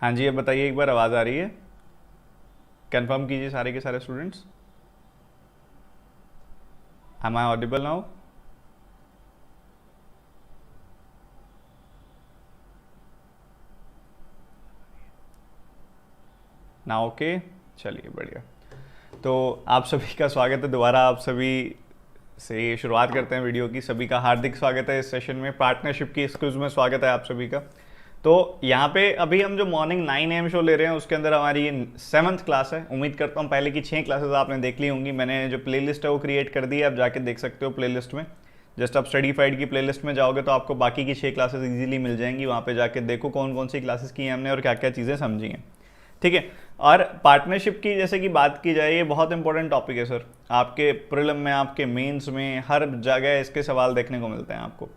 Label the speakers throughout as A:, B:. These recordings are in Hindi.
A: हाँ जी, अब बताइए एक बार, आवाज़ आ रही है? कंफर्म कीजिए सारे के सारे students. Am I audible now? ना ओके, चलिए बढ़िया। तो आप सभी का स्वागत है दोबारा। आप सभी से शुरुआत करते हैं वीडियो की। सभी का हार्दिक स्वागत है इस सेशन में, पार्टनरशिप की इस क्विज में स्वागत है आप सभी का। तो यहाँ पे अभी हम जो मॉर्निंग 9 AM शो ले रहे हैं उसके अंदर हमारी ये 7th क्लास है। उम्मीद करता हूँ पहले की 6 क्लासेस आपने देख ली होंगी। मैंने जो प्लेलिस्ट है वो क्रिएट कर दी है, आप जाके देख सकते हो प्लेलिस्ट में। जस्ट आप स्टडीफाइड की प्लेलिस्ट में जाओगे तो आपको बाकी की 6 क्लासेस इजीली मिल जाएंगी। वहाँ पे जाके देखो कौन कौन सी क्लासेस की हैं हमने और क्या क्या चीज़ें समझी हैं। ठीक है। और पार्टनरशिप की जैसे कि बात की जाए, ये बहुत इंपॉर्टेंट टॉपिक है सर। आपके प्रीलिम में, आपके मेंस में, हर जगह इसके सवाल देखने को मिलते हैं आपको।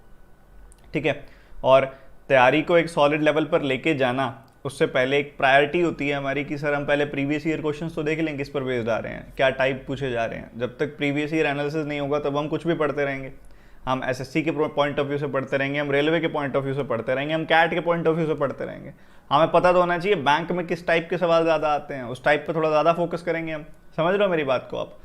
A: ठीक है। और तैयारी को एक सॉलिड लेवल पर लेके जाना, उससे पहले एक प्रायोरिटी होती है हमारी कि सर हम पहले प्रीवियस ईयर क्वेश्चंस तो देख लें किस पर बेस्ड आ रहे हैं, क्या टाइप पूछे जा रहे हैं। जब तक प्रीवियस ईयर एनालिसिस नहीं होगा तब हम कुछ भी पढ़ते रहेंगे। हम एसएससी के पॉइंट ऑफ व्यू से पढ़ते रहेंगे, हम रेलवे के पॉइंट ऑफ व्यू से पढ़ते रहेंगे, हम कैट के पॉइंट ऑफ व्यू से पढ़ते रहेंगे। हमें पता तो होना चाहिए बैंक में किस टाइप के सवाल ज़्यादा आते हैं, उस टाइप पर थोड़ा ज़्यादा फोकस करेंगे हम। समझ रहे हो मेरी बात को आप?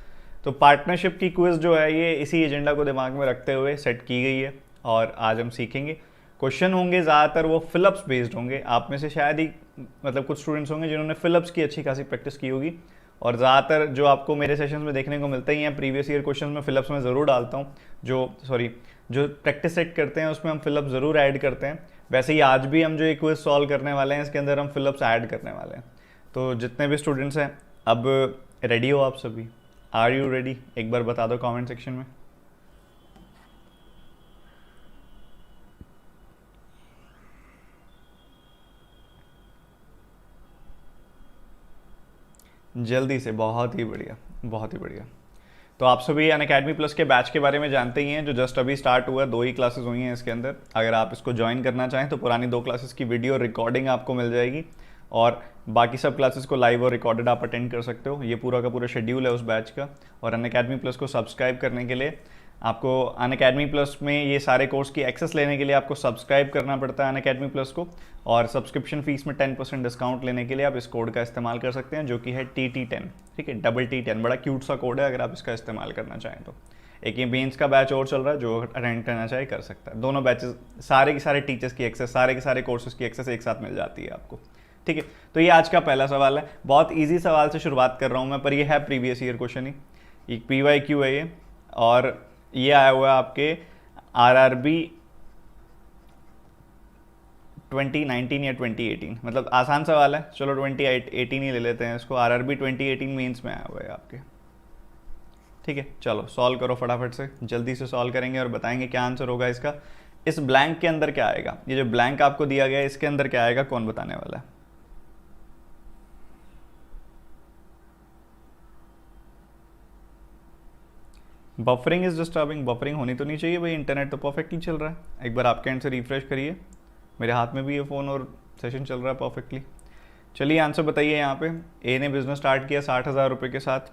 A: तो पार्टनरशिप की क्विज जो है ये इसी एजेंडा को दिमाग में रखते हुए सेट की गई है। और आज हम सीखेंगे, क्वेश्चन होंगे ज़्यादातर वो फिलअप्स बेस्ड होंगे। आप में से शायद ही मतलब कुछ स्टूडेंट्स होंगे जिन्होंने फिलअप्स की अच्छी खासी प्रैक्टिस की होगी। और ज़्यादातर जो आपको मेरे सेशंस में देखने को मिलते ही हैं, प्रीवियस ईयर क्वेश्चन में फिलअप्स में ज़रूर डालता हूँ। जो प्रैक्टिस सेट करते हैं उसमें हम फिलअप ज़रूर ऐड करते हैं। वैसे ही आज भी हम जो एक क्विज सॉल्व करने वाले हैं इसके अंदर हम फिलअप्स ऐड करने वाले हैं। तो जितने भी स्टूडेंट्स हैं, अब रेडी हो आप सभी? Are you ready? एक बार बता दो कमेंट सेक्शन में। जल्दी से, बहुत ही बढ़िया, बहुत ही बढ़िया। तो आप सभी अनअकैडमी प्लस के बैच के बारे में जानते ही हैं, जो जस्ट अभी स्टार्ट हुआ। 2 ही क्लासेस हुई हैं इसके अंदर। अगर आप इसको ज्वाइन करना चाहें तो पुरानी 2 क्लासेस की वीडियो रिकॉर्डिंग आपको मिल जाएगी, और बाकी सब क्लासेस को लाइव और रिकॉर्डेड आप अटेंड कर सकते हो। ये पूरा का पूरा शेड्यूल है उस बैच का। और अनअकैडमी प्लस को सब्सक्राइब करने के लिए आपको, अनअकैडमी प्लस में ये सारे कोर्स की एक्सेस लेने के लिए आपको सब्सक्राइब करना पड़ता है अनअकैडमी प्लस को। और सब्सक्रिप्शन फीस में 10% डिस्काउंट लेने के लिए आप इस कोड का इस्तेमाल कर सकते हैं, जो कि है TT10। ठीक है, TT10 बड़ा क्यूट सा कोड है, अगर आप इसका इस्तेमाल करना चाहें तो। एक ये मेंस का बैच और चल रहा है, जो अटेंड करना चाहे कर सकता है। दोनों बैचेस, सारे के सारे टीचर्स की एक्सेस, सारे के सारे कोर्सेज की एक्सेस एक साथ मिल जाती है आपको। ठीक है। तो ये आज का पहला सवाल है। बहुत ईजी सवाल से शुरुआत कर रहा हूँ मैं, पर ये है प्रीवियस ईयर क्वेश्चन ही। एक PYQ है ये, और ये आया हुआ है आपके RRB 2019 या 2018। मतलब आसान सवाल है, चलो 2018 ही ले लेते हैं इसको। RRB 2018 मेंस में आया हुआ है आपके। ठीक है, चलो सॉल्व करो फटाफट से, जल्दी से सॉल्व करेंगे और बताएंगे क्या आंसर होगा इसका। इस ब्लैंक के अंदर क्या आएगा? ये जो ब्लैंक आपको दिया गया है इसके अंदर क्या आएगा, कौन बताने वाला है? Buffering is disturbing. बफरिंग होनी तो नहीं चाहिए भाई, इंटरनेट तो परफेक्टली चल रहा है। एक बार आपके एंड से रिफ्रेश करिए। मेरे हाथ में भी ये फ़ोन और सेशन चल रहा है परफेक्टली। चलिए आंसर बताइए। यहाँ पे ए ने बिजनेस स्टार्ट किया 60,000 रुपये के साथ।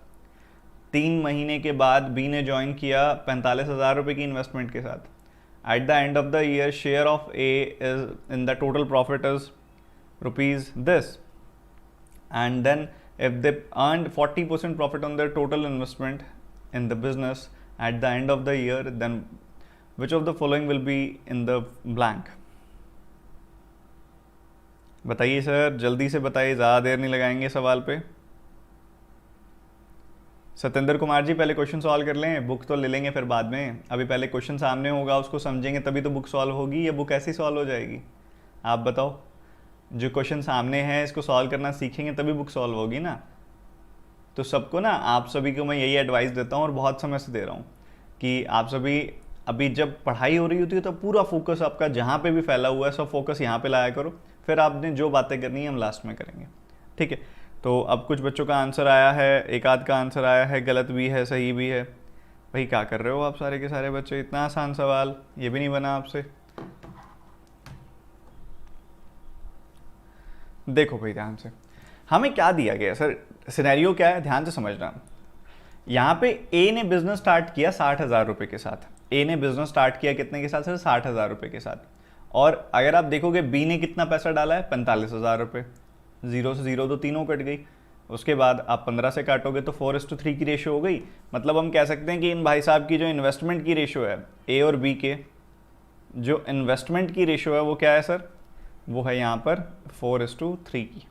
A: 3 महीने के बाद बी ने ज्वाइन किया 45,000 रुपये की इन्वेस्टमेंट के साथ। At the end of the year share of A is in the total profit is rupees this, and then if they earned 40% profit on their total investment in the business at the end of the year, then which of the following will be in the blank? बताइए सर, जल्दी से बताइए, ज़्यादा देर नहीं लगाएंगे सवाल पे। सत्येंद्र कुमार जी, पहले क्वेश्चन सॉल्व कर लें, बुक तो ले लेंगे फिर बाद में। अभी पहले क्वेश्चन सामने होगा, उसको समझेंगे तभी तो बुक सॉल्व होगी, या बुक ऐसी सॉल्व हो जाएगी? आप बताओ। जो क्वेश्चन सामने है इसको सॉल्व करना सीखेंगे तभी बुक सॉल्व होगी ना। तो सबको ना, आप सभी को मैं यही एडवाइस देता हूँ और बहुत समय से दे रहा हूँ कि आप सभी अभी जब पढ़ाई हो रही होती है तो पूरा फोकस आपका जहाँ पे भी फैला हुआ है सब फोकस यहाँ पे लाया करो। फिर आपने जो बातें करनी है हम लास्ट में करेंगे। ठीक है। तो अब कुछ बच्चों का आंसर आया है, एक आध का आंसर आया है, गलत भी है सही भी है। भाई क्या कर रहे हो आप सारे के सारे बच्चे? इतना आसान सवाल ये भी नहीं बना आपसे। देखो भाई ध्यान से, हमें क्या दिया गया सर, सिनेरियो क्या है, ध्यान से समझना। यहाँ पे ए ने बिजनेस स्टार्ट किया 60,000 रुपये के साथ। ए ने बिजनेस स्टार्ट किया कितने के साथ सर? 60,000 रुपये के साथ। और अगर आप देखोगे बी ने कितना पैसा डाला है? 45,000 रुपये। 0 से 0 तो तीनों कट गई। उसके बाद आप 15 से काटोगे तो 4:3 की रेशो हो गई। मतलब हम कह सकते हैं कि इन भाई साहब की जो इन्वेस्टमेंट की रेशो है, ए और बी के जो इन्वेस्टमेंट की रेशो है वो क्या है सर, वो है यहाँ पर 4:3 की,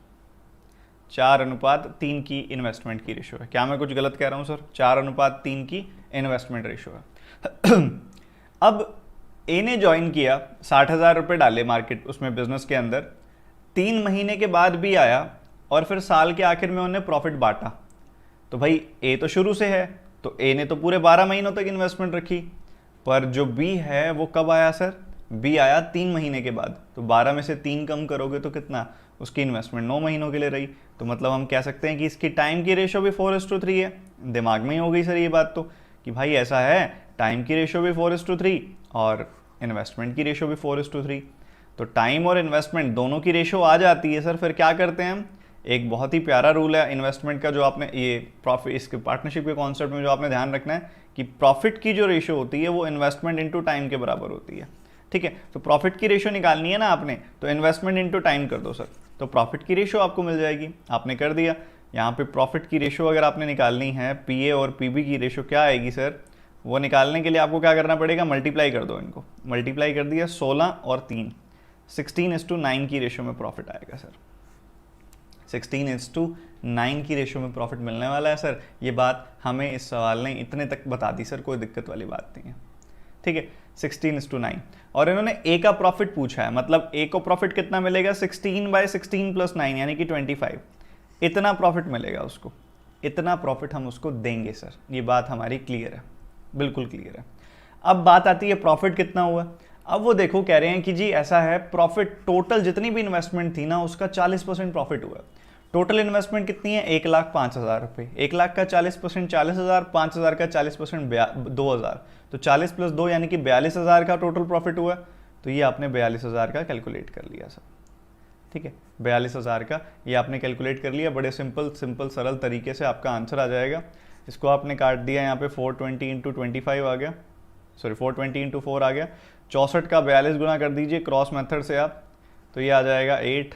A: 4:3 की इन्वेस्टमेंट की रेशो है। क्या मैं कुछ गलत कह रहा हूँ सर? 4:3 की इन्वेस्टमेंट रेशो है। अब ए ने ज्वाइन किया, 60,000 रुपये डाले मार्केट उसमें बिजनेस के अंदर, 3 महीने के बाद भी आया और फिर साल के आखिर में उन्हें प्रॉफिट बांटा। तो भाई ए तो शुरू से है, तो ए ने तो पूरे 12 महीनों तक इन्वेस्टमेंट रखी, पर जो बी है वो कब आया सर? बी आया 3 महीने के बाद। तो 12 में से 3 कम करोगे तो कितना, उसकी इन्वेस्टमेंट 9 महीनों के लिए रही। तो मतलब हम कह सकते हैं कि इसकी टाइम की रेशो भी 4:3 है। दिमाग में ही हो गई सर ये बात तो, कि भाई ऐसा है, टाइम की रेशो भी 4:3 और इन्वेस्टमेंट की रेशो भी 4:3। तो टाइम और इन्वेस्टमेंट दोनों की रेशो आ जाती है सर। फिर क्या करते हैं हम, एक बहुत ही प्यारा रूल है इन्वेस्टमेंट का, जो आपने ये प्रॉफिट, इसके पार्टनरशिप के कॉन्सेप्ट में जो आपने ध्यान रखना है कि प्रॉफिट की जो रेशो होती है वो इन्वेस्टमेंट इनटू टाइम के बराबर होती है। ठीक है, तो प्रॉफिट की रेशो निकालनी है ना आपने, तो इन्वेस्टमेंट इनटू टाइम कर दो सर, तो प्रॉफिट की रेशो आपको मिल जाएगी। आपने कर दिया। यहाँ पे प्रॉफिट की रेशो अगर आपने निकालनी है, पीए और पीबी की रेशो क्या आएगी सर, वो निकालने के लिए आपको क्या करना पड़ेगा, मल्टीप्लाई कर दो इनको। मल्टीप्लाई कर दिया, 16 और 3, 16:9 की रेशो में प्रॉफिट आएगा सर। 16:9 की रेशो में प्रॉफिट मिलने वाला है सर। ये बात हमें इस सवाल ने इतने तक बता दी सर, कोई दिक्कत वाली बात नहीं है। ठीक है, 16:9। और इन्होंने ए का प्रॉफिट पूछा है, मतलब ए को प्रॉफिट कितना मिलेगा, 16/16 + 9 यानी कि 25। इतना प्रॉफिट मिलेगा उसको, इतना प्रॉफिट हम उसको देंगे सर। ये बात हमारी क्लियर है, बिल्कुल क्लियर है। अब बात आती है प्रॉफिट कितना हुआ। अब वो देखो कह रहे हैं कि जी ऐसा है, प्रॉफिट टोटल जितनी भी इन्वेस्टमेंट थी ना उसका 40% प्रॉफिट हुआ। टोटल इन्वेस्टमेंट कितनी है, 1,05,000 रुपये। 1,00,000 का 40% 40,000, 5,000 का 40% 2,000, तो 40 + 2 यानी कि 42,000 का टोटल प्रॉफिट हुआ। तो ये आपने 42,000 का कैलकुलेट कर लिया सर। ठीक है, 42,000 का ये आपने कैलकुलेट कर लिया। बड़े सिंपल सरल तरीके से आपका आंसर आ जाएगा। इसको आपने काट दिया, यहाँ पे 420 × 25 आ गया, सॉरी 420 × 4 आ गया। 64 का 42 गुना कर दीजिए क्रॉस मेथड से आप, तो ये आ जाएगा 8,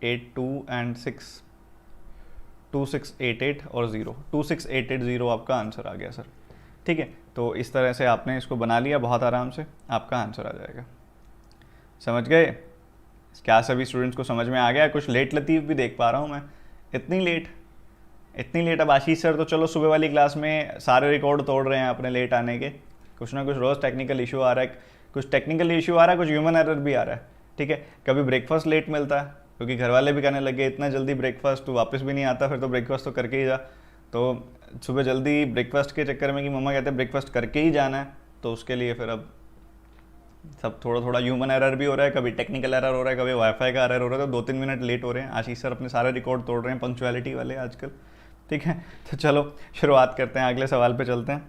A: 8, 2 and 6, 2688 और 0, 26880 आपका आंसर आ गया सर। ठीक है, तो इस तरह से आपने इसको बना लिया, बहुत आराम से आपका आंसर आ जाएगा। समझ गए? क्या सभी स्टूडेंट्स को समझ में आ गया? कुछ लेट लतीफ़ भी देख पा रहा हूँ मैं, इतनी लेट। अब आशीष सर तो चलो सुबह वाली क्लास में सारे रिकॉर्ड तोड़ रहे हैं अपने लेट आने के। कुछ ना कुछ रोज़ टेक्निकल इशू आ रहा है, कुछ टेक्निकल इशू आ रहा है, कुछ ह्यूमन एरर भी आ रहा है। ठीक है, कभी ब्रेकफास्ट लेट मिलता है क्योंकि घर वाले भी कहने लगे इतना जल्दी ब्रेकफास्ट, तो वापस भी नहीं आता, फिर तो ब्रेकफास्ट तो करके ही जा। तो सुबह जल्दी ब्रेकफास्ट के चक्कर में कि मम्मा कहते हैं ब्रेकफास्ट करके ही जाना है, तो उसके लिए फिर अब सब थोड़ा ह्यूमन एरर भी हो रहा है, कभी टेक्निकल एरर हो रहा है, कभी वाईफाई का एरर हो रहा है, तो 2-3 मिनट लेट हो रहे हैं। आशीष सर अपने सारे रिकॉर्ड तोड़ रहे हैं पंक्चुअलिटी वाले आजकल। ठीक है, तो चलो शुरुआत करते हैं, अगले सवाल पे चलते हैं।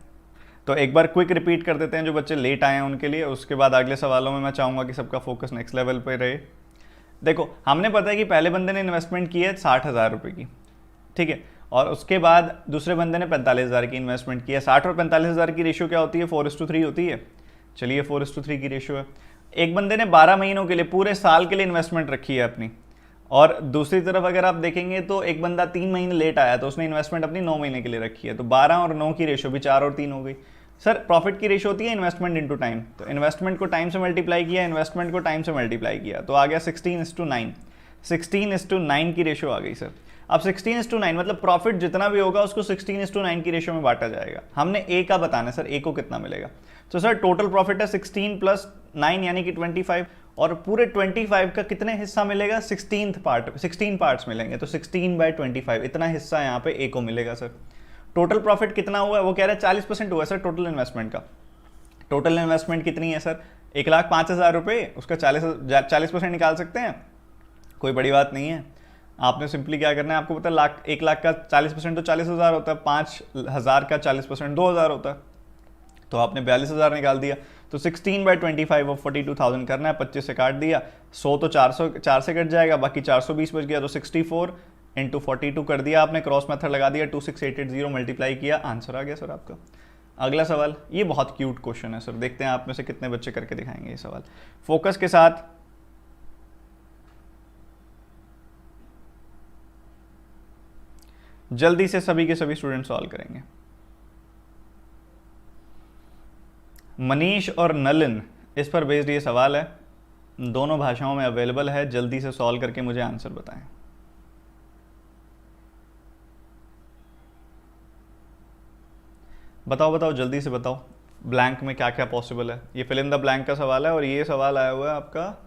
A: तो एक बार क्विक रिपीट कर देते हैं जो बच्चे लेट आए हैं उनके लिए, उसके बाद अगले सवालों में मैं चाहूँगा कि सबका फोकस नेक्स्ट लेवल पे रहे। देखो, हमने पता है कि पहले बंदे ने इन्वेस्टमेंट की है 60,000 रुपये की, ठीक है, और उसके बाद दूसरे बंदे ने 45,000 की इन्वेस्टमेंट की है। 60 और 45,000 की रेशियो क्या होती है, 4:3 होती है। चलिए 4:3 की रेशियो है। एक बंदे ने 12 महीनों के लिए, पूरे साल के लिए इन्वेस्टमेंट रखी है अपनी, और दूसरी तरफ अगर आप देखेंगे तो एक बंदा 3 महीने लेट आया तो उसने इन्वेस्टमेंट अपनी 9 महीने के लिए रखी है। तो 12 और 9 की रेशियो भी 4 और 3 हो गई। सर प्रॉफिट की रेशियो होती है इन्वेस्टमेंट इनटू टाइम, तो इन्वेस्टमेंट को टाइम से मल्टीप्लाई किया, इन्वेस्टमेंट को टाइम से मल्टीप्लाई किया, तो आ गया 16:9। 16:9 की रेशियो आ गई सर। अब 16:9 मतलब प्रॉफिट जितना भी होगा उसको 16:9 की रेशियो में बांटा जाएगा। हमने ए का बताना है सर, ए को कितना मिलेगा। तो सर टोटल प्रॉफिट है 16 + 9 यानी कि 25, और पूरे 25 का कितने हिस्सा मिलेगा, 16 पार्ट्स मिलेंगे, तो 16/25 इतना हिस्सा यहाँ पे ए को मिलेगा सर। टोटल प्रॉफिट कितना हुआ है, वो कह रहे हैं 40% हुआ है सर टोटल इन्वेस्टमेंट का। टोटल इन्वेस्टमेंट कितनी है सर, 1,05,000 रुपये, उसका 40% निकाल सकते हैं, कोई बड़ी बात नहीं है। आपने सिंपली क्या करना है, आपको पता है 1,00,000 का 40% तो 40,000 होता है, 5,000 का 40% 2,000 होता है, तो आपने 42,000 निकाल दिया। तो 16/25 और 42,000 करना है, 25 से काट दिया, 100 तो 4 से कट जाएगा, बाकी 420 बच गया, तो 64 × 42 कर दिया आपने, क्रॉस मेथड लगा दिया, 26880 मल्टीप्लाई किया, आंसर आ गया सर आपका। अगला सवाल, ये बहुत क्यूट क्वेश्चन है सर, देखते हैं आप में से कितने बच्चे करके दिखाएंगे ये सवाल फोकस के साथ। जल्दी से सभी के सभी स्टूडेंट सॉल्व करेंगे। मनीष और नलिन, इस पर बेस्ड ये सवाल है, दोनों भाषाओं में अवेलेबल है, जल्दी से सॉल्व करके मुझे आंसर बताएं। बताओ बताओ जल्दी से बताओ, ब्लैंक में क्या क्या पॉसिबल है। ये फिल इन द ब्लैंक का सवाल है और ये सवाल आया हुआ है आपका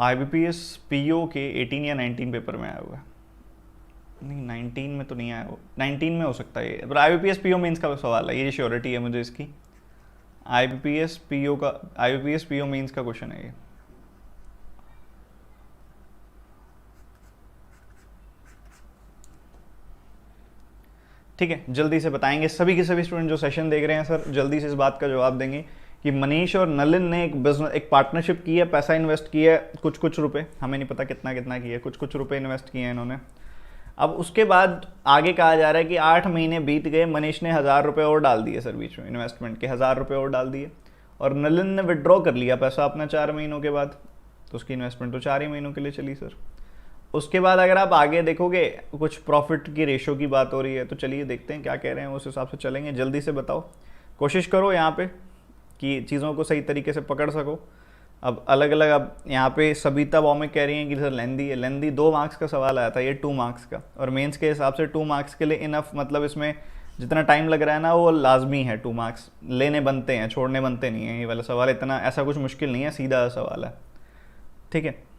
A: IBPS PO के 18 या 19 पेपर में आया हुआ है। नहीं 19 में तो नहीं आया, वो 19 में हो सकता है ये, पर IBPS PO मीन्स का सवाल है, ये श्योरिटी है मुझे इसकी। IBPS PO मीन्स का क्वेश्चन है ये। ठीक है, जल्दी से बताएंगे सभी के सभी स्टूडेंट जो सेशन देख रहे हैं सर, जल्दी से इस बात का जवाब देंगे कि मनीष और नलिन ने एक बिजनेस, एक पार्टनरशिप की है, पैसा इन्वेस्ट किया है, कुछ कुछ रुपए, हमें नहीं पता कितना कितना किया है, कुछ कुछ रुपए इन्वेस्ट किए हैं इन्होंने। अब उसके बाद आगे कहा जा रहा है कि 8 महीने बीत गए, मनीष ने 1000 रुपये और डाल दिए सर बीच में, इन्वेस्टमेंट के 1000 रुपये और डाल दिए, और नलिन ने विड्रॉ कर लिया पैसा अपना 4 महीनों के बाद, तो उसकी इन्वेस्टमेंट तो 4 ही महीनों के लिए चली सर। उसके बाद अगर आप आगे देखोगे कुछ प्रॉफिट की रेशो की बात हो रही है, तो चलिए देखते हैं क्या कह रहे हैं, उस हिसाब से चलेंगे। जल्दी से बताओ, कोशिश करो यहाँ पे कि चीज़ों को सही तरीके से पकड़ सको। अब अलग अलग, अब यहाँ पे सबिता बॉमिक कह रही हैं कि सर लेंदी है, लेंदी 2 मार्क्स का सवाल आया था, ये 2 मार्क्स का, और मेंस के हिसाब से 2 मार्क्स के लिए इनफ, मतलब इसमें जितना टाइम लग रहा है ना वो लाजमी है, 2 मार्क्स लेने बनते हैं, छोड़ने बनते नहीं हैं। ये वाला सवाल इतना ऐसा कुछ मुश्किल नहीं है, सीधा सवाल है। ठीक है,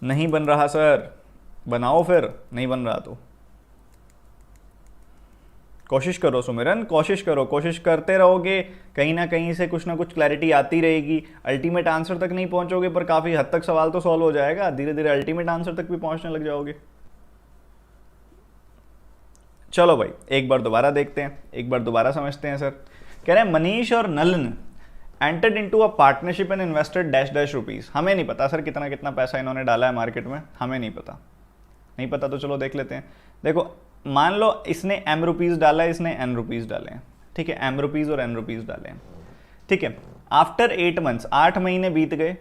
A: नहीं बन रहा सर, बनाओ फिर, नहीं बन रहा तो कोशिश करो सुमिरन, कोशिश करो, कोशिश करते रहोगे, कहीं ना कहीं से कुछ ना कुछ क्लैरिटी आती रहेगी। अल्टीमेट आंसर तक नहीं पहुंचोगे पर काफ़ी हद तक सवाल तो सॉल्व हो जाएगा, धीरे धीरे अल्टीमेट आंसर तक भी पहुंचने लग जाओगे। चलो भाई एक बार दोबारा देखते हैं, एक बार दोबारा समझते हैं सर। कह रहे हैं मनीष और Nalin entered into a partnership and invested dash dash rupees. हमें नहीं पता सर कितना कितना पैसा इन्होंने डाला है मार्केट में, हमें नहीं पता, नहीं पता तो चलो देख लेते हैं। देखो मान लो इसने M रुपीज़ डाला है, इसने N रुपीज़ डाले हैं, ठीक है, M रुपीज़ और N रुपीज़ डाले हैं, ठीक है। आफ्टर 8 मंथ्स, 8 महीने बीत गए,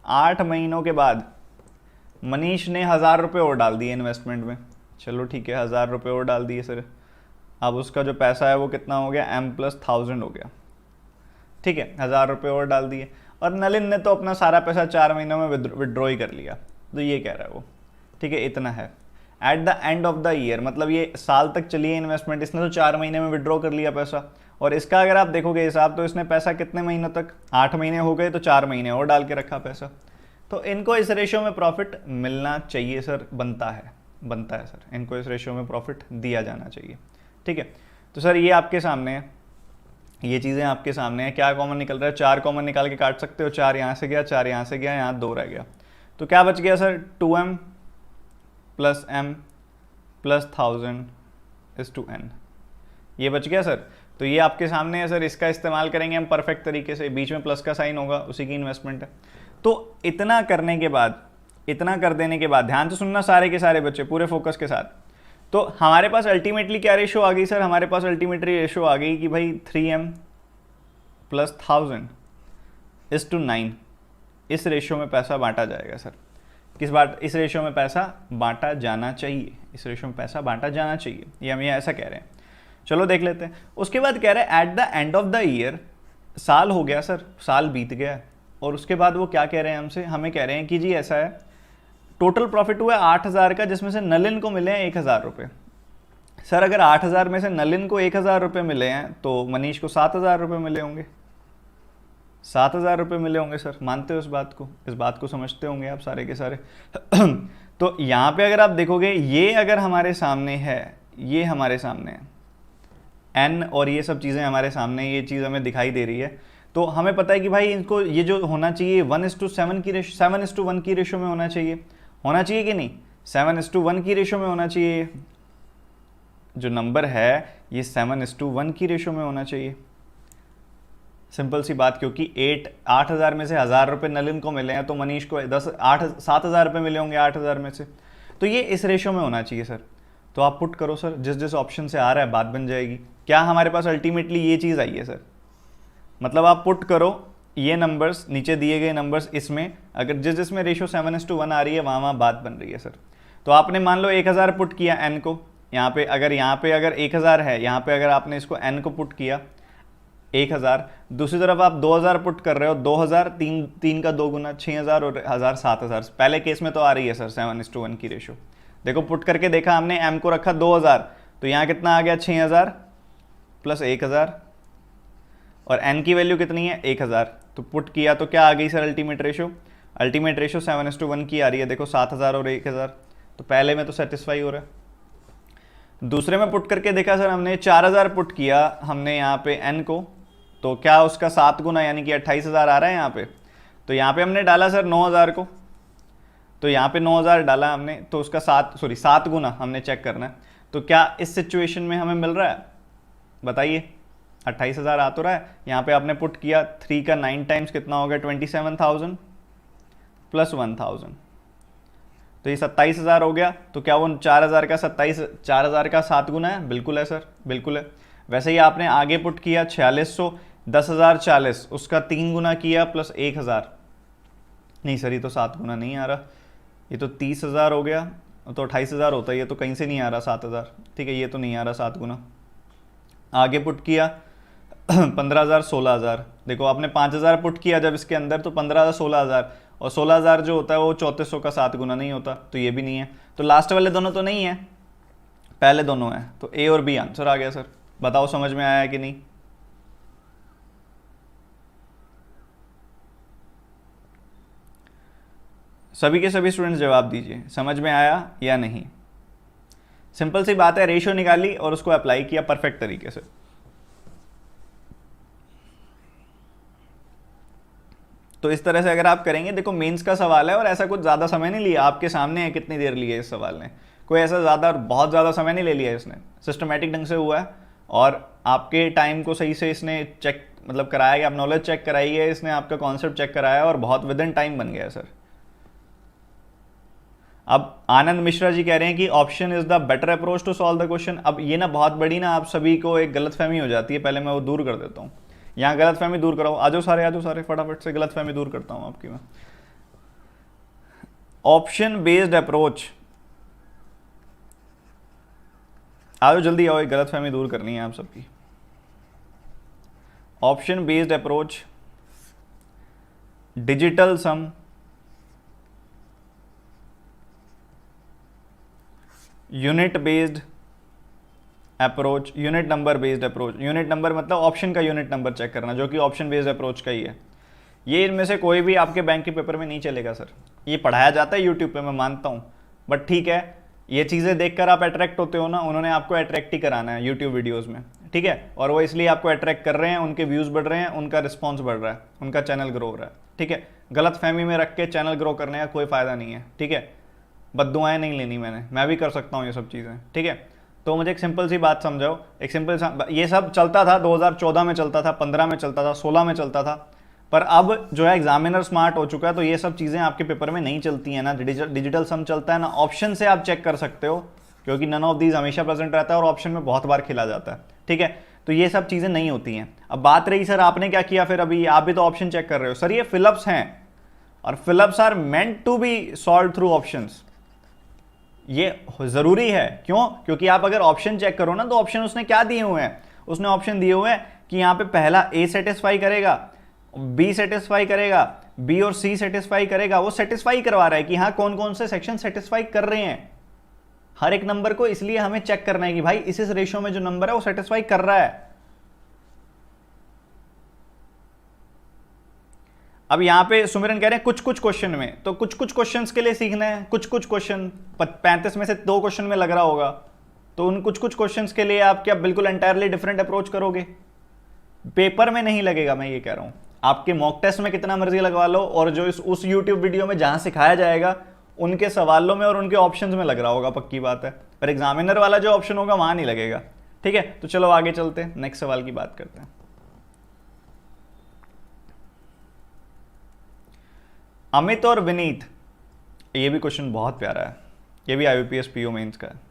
A: 8 महीनों के बाद मनीष ने 1000 रुपये और डाल दिए इन्वेस्टमेंट में, चलो ठीक है 1000 रुपये और डाल दिए सर। अब उसका जो पैसा है वो कितना हो गया, M+1000 हो गया, ठीक है, 1000 रुपये और डाल दिए। और नलिन ने तो अपना सारा पैसा 4 महीनों में विड्रॉ ही कर लिया, तो ये कह रहा है वो, ठीक है, इतना है। At the end of the year, मतलब ये साल तक चली है इन्वेस्टमेंट, इसने तो 4 महीने में विड्रॉ कर लिया पैसा, और इसका अगर आप देखोगे हिसाब तो इसने पैसा कितने महीनों तक, 8 महीने हो गए तो 4 महीने और डाल के रखा पैसा, तो इनको इस रेशियो में प्रॉफिट मिलना चाहिए सर, बनता है सर, इनको इस रेशियो में प्रॉफिट दिया जाना चाहिए, ठीक है। तो सर ये आपके सामने है, ये चीज़ें आपके सामने हैं। क्या कॉमन निकल रहा है, 4 कॉमन निकाल के काट सकते हो, 4 यहाँ से गया, 4 यहाँ से गया, यहाँ 2 रह गया, तो क्या बच गया सर, 2M + M + 1000 N, ये बच गया सर। तो ये आपके सामने है सर, इसका इस्तेमाल करेंगे हम परफेक्ट तरीके से, बीच में प्लस का साइन होगा, उसी की इन्वेस्टमेंट है। तो इतना करने के बाद, इतना कर देने के बाद, ध्यान से सुनना सारे के सारे बच्चे पूरे फोकस के साथ, तो हमारे पास अल्टीमेटली क्या रेशो आ गई सर, हमारे पास अल्टीमेटली रेशो आ गई कि भाई 3M + 1000 = 9, इस रेशो में पैसा बांटा जाएगा सर। इस रेशो में पैसा बांटा जाना चाहिए, इस रेशो में पैसा बांटा जाना चाहिए, ये हम ये ऐसा कह रहे हैं। चलो देख लेते हैं। उसके बाद कह रहे हैं at the end of the year, साल हो गया सर, साल बीत गया, और उसके बाद वो क्या कह रहे हैं हमसे, हमें कह रहे हैं कि जी ऐसा है, टोटल प्रॉफिट हुआ है 8000 का, जिसमें से नलिन को मिले हैं 1000 रुपये। सर अगर 8000 में से नलिन को 1000 रुपये मिले हैं तो मनीष को 7000 रुपये मिले होंगे, 7000 रुपये मिले होंगे सर, मानते हो इस बात को समझते होंगे आप सारे के सारे। तो यहाँ पे अगर आप देखोगे, ये अगर हमारे सामने है, ये हमारे सामने है N, और ये सब चीज़ें हमारे सामने, ये चीज़ हमें दिखाई दे रही है, तो हमें पता है कि भाई इनको ये जो होना चाहिए 1:7 की रेशो, 7:1 की रेशो में होना चाहिए कि नहीं, 7:1 की रेशो में होना चाहिए, जो नंबर है ये 7:1 की रेशो में होना चाहिए। सिंपल सी बात, क्योंकि 8000 में से 1000 रुपये नलिन को मिले हैं, तो मनीष को 7000 रुपये मिले होंगे 8000 में से, तो ये इस रेशो में होना चाहिए सर। तो आप पुट करो सर, जिस जिस ऑप्शन से आ रहा है बात बन जाएगी। क्या हमारे पास अल्टीमेटली ये चीज़ आई है सर, मतलब आप पुट करो ये नंबर्स नीचे दिए गए नंबर्स, इसमें अगर जिसमें रेशो 7:1 आ रही है वहाँ बात बन रही है सर। तो आपने मान लो 1000 पुट किया n को, यहाँ पे अगर 1000 है, यहाँ पे अगर आपने इसको n को पुट किया 1000, दूसरी तरफ आप 2000 पुट कर रहे हो, 2000, तीन का 2 गुना 6000 और 1000 7000। पहले केस में तो आ रही है सर 7:1 की रेशो। देखो पुट करके देखा हमने, m को रखा 2000, तो यहाँ कितना आ गया 6000 प्लस 1000, और n की वैल्यू कितनी है 1000, तो पुट किया तो क्या आ गई सर अल्टीमेट रेशो 7:1 की आ रही है। देखो 7000 और 1000, तो पहले में तो सेटिस्फाई हो रहा है। दूसरे में पुट करके देखा सर हमने, 4000 पुट किया हमने यहाँ पे n को, तो क्या उसका 7 गुना यानी कि 28000 आ रहा है यहाँ पे। तो यहाँ पे हमने डाला सर 9000 को, तो यहाँ पे 9000 डाला हमने, तो उसका 7 गुना हमने चेक करना है। तो क्या इस सिचुएशन में हमें मिल रहा है, बताइए 28000 आ तो रहा है। यहाँ पे आपने पुट किया 3 का 9 टाइम्स कितना हो गया 27000 प्लस 1000, तो ये 27000 हो गया। तो क्या वो 4000 का 7 गुना है, बिल्कुल है सर, बिल्कुल है। वैसे ही आपने आगे पुट किया 4600, 10040, उसका 3 गुना किया प्लस 1000, नहीं सर ये तो 7 गुना नहीं आ रहा, ये तो 30000 हो गया, तो 28000 होता है, ये तो कहीं से नहीं आ रहा 7000, ठीक है, ये तो नहीं आ रहा 7 गुना। आगे पुट किया 15000 16000, देखो आपने 5000 पुट किया जब इसके अंदर, तो 15000 16000, और 16000 जो होता है वो 3400 का 7 गुना नहीं होता, तो ये भी नहीं है। तो लास्ट वाले दोनों तो नहीं है, पहले दोनों है, तो ए और बी आंसर आ गया सर। बताओ समझ में आया कि नहीं। सभी के सभी स्टूडेंट्स जवाब दीजिए, समझ में आया या नहीं। सिंपल सी बात है, रेशियो निकाली और उसको अप्लाई किया परफेक्ट तरीके से। तो इस तरह से अगर आप करेंगे, देखो मेंस का सवाल है और ऐसा कुछ ज़्यादा समय नहीं लिया, आपके सामने है कितनी देर ली है इस सवाल ने, कोई ऐसा बहुत ज़्यादा समय नहीं ले लिया इसने, सिस्टमेटिक ढंग से हुआ है और आपके टाइम को सही से इसने चेक मतलब कराया गया, आप नॉलेज चेक कराई है इसने, आपका कॉन्सेप्ट चेक कराया और बहुत विद इन टाइम बन गया सर। अब आनंद मिश्रा जी कह रहे हैं कि option is the better approach to solve the question. अब ये ना बहुत बड़ी ना आप सभी को एक गलतफहमी हो जाती है, पहले मैं वो दूर कर देता हूँ, यहाँ गलतफहमी दूर कराओ, आ जाओ सारे फटाफट से गलतफहमी दूर करता हूँ आपकी मैं। ऑप्शन बेस्ड अप्रोच, आ जाओ जल्दी आओ, एक गलतफहमी दूर करनी है आप सबकी। Option based approach, digital sum, unit based approach, unit number based approach. Unit number मतलब ऑप्शन का यूनिट नंबर चेक करना, जो कि ऑप्शन बेस्ड अप्रोच का ही है। ये इनमें से कोई भी आपके बैंक के पेपर में नहीं चलेगा सर। ये पढ़ाया जाता है यूट्यूब पे, मैं मानता हूँ, बट ठीक है, ये चीज़ें देखकर आप अट्रैक्ट होते हो ना, उन्होंने आपको अट्रैक्ट ही कराना है यूट्यूब वीडियोज़ में, ठीक है, और वो इसलिए आपको अट्रैक्ट कर रहे हैं, उनके व्यूज़ बढ़ रहे हैं, उनका रिस्पॉन्स बढ़ रहा है, उनका चैनल ग्रो हो रहा है, ठीक है। गलत फहमी में रख के चैनल ग्रो करने का कोई फ़ायदा नहीं है, ठीक है। बद्दुआएं नहीं लेनी मैं भी कर सकता हूँ ये सब चीज़ें, ठीक है। तो मुझे एक सिंपल सी बात समझाओ, एक सिंपल सा, ये सब चलता था 2014 में चलता था, 15 में चलता था, 16 में चलता था, पर अब जो है एग्जामिनर स्मार्ट हो चुका है, तो ये सब चीज़ें आपके पेपर में नहीं चलती हैं ना। डिजिटल सम चलता है ना, ऑप्शन से आप चेक कर सकते हो, क्योंकि नन ऑफ दीज हमेशा प्रेजेंट रहता है और ऑप्शन में बहुत बार खिला जाता है, ठीक है। तो ये सब चीज़ें नहीं होती हैं। अब बात रही सर आपने क्या किया फिर, अभी आप भी तो ऑप्शन चेक कर रहे हो। सर ये फिलअप्स हैं और fill ups are meant to be solved through options, ये जरूरी है। क्यों? क्योंकि आप अगर ऑप्शन चेक करो ना, तो ऑप्शन उसने क्या दिए हुए हैं, उसने ऑप्शन दिए हुए हैं कि यहाँ पे पहला ए सेटिस्फाई करेगा, बी सेटिस्फाई करेगा, बी और सी सेटिस्फाई करेगा। वो सेटिस्फाई करवा रहा है कि हाँ कौन कौन से सेक्शन सेटिस्फाई कर रहे हैं हर एक नंबर को, इसलिए हमें चेक करना है कि भाई इस रेशियो में जो नंबर है वो सेटिस्फाई कर रहा है। अब यहां पे सुमिरन कह रहे हैं कुछ कुछ क्वेश्चन में, तो कुछ कुछ क्वेश्चंस के लिए सीखना है, कुछ कुछ क्वेश्चन 35 में से 2 क्वेश्चन में लग रहा होगा, तो उन कुछ कुछ क्वेश्चंस के लिए आप क्या बिल्कुल एंटायरली डिफरेंट अप्रोच करोगे? पेपर में नहीं लगेगा, मैं ये कह रहा हूं। आपके मॉक टेस्ट में कितना मर्जी लगवा लो, और जो उस यूट्यूब वीडियो में जहां सिखाया जाएगा उनके सवालों में और उनके ऑप्शंस में लग रहा होगा, पक्की बात है, पर एग्जामिनर वाला जो ऑप्शन होगा वहां नहीं लगेगा, ठीक है। तो चलो आगे चलते हैं, नेक्स्ट सवाल की बात करते हैं। अमित और विनीत, ये भी क्वेश्चन बहुत प्यारा है, ये भी IBPS PO मेंस का है।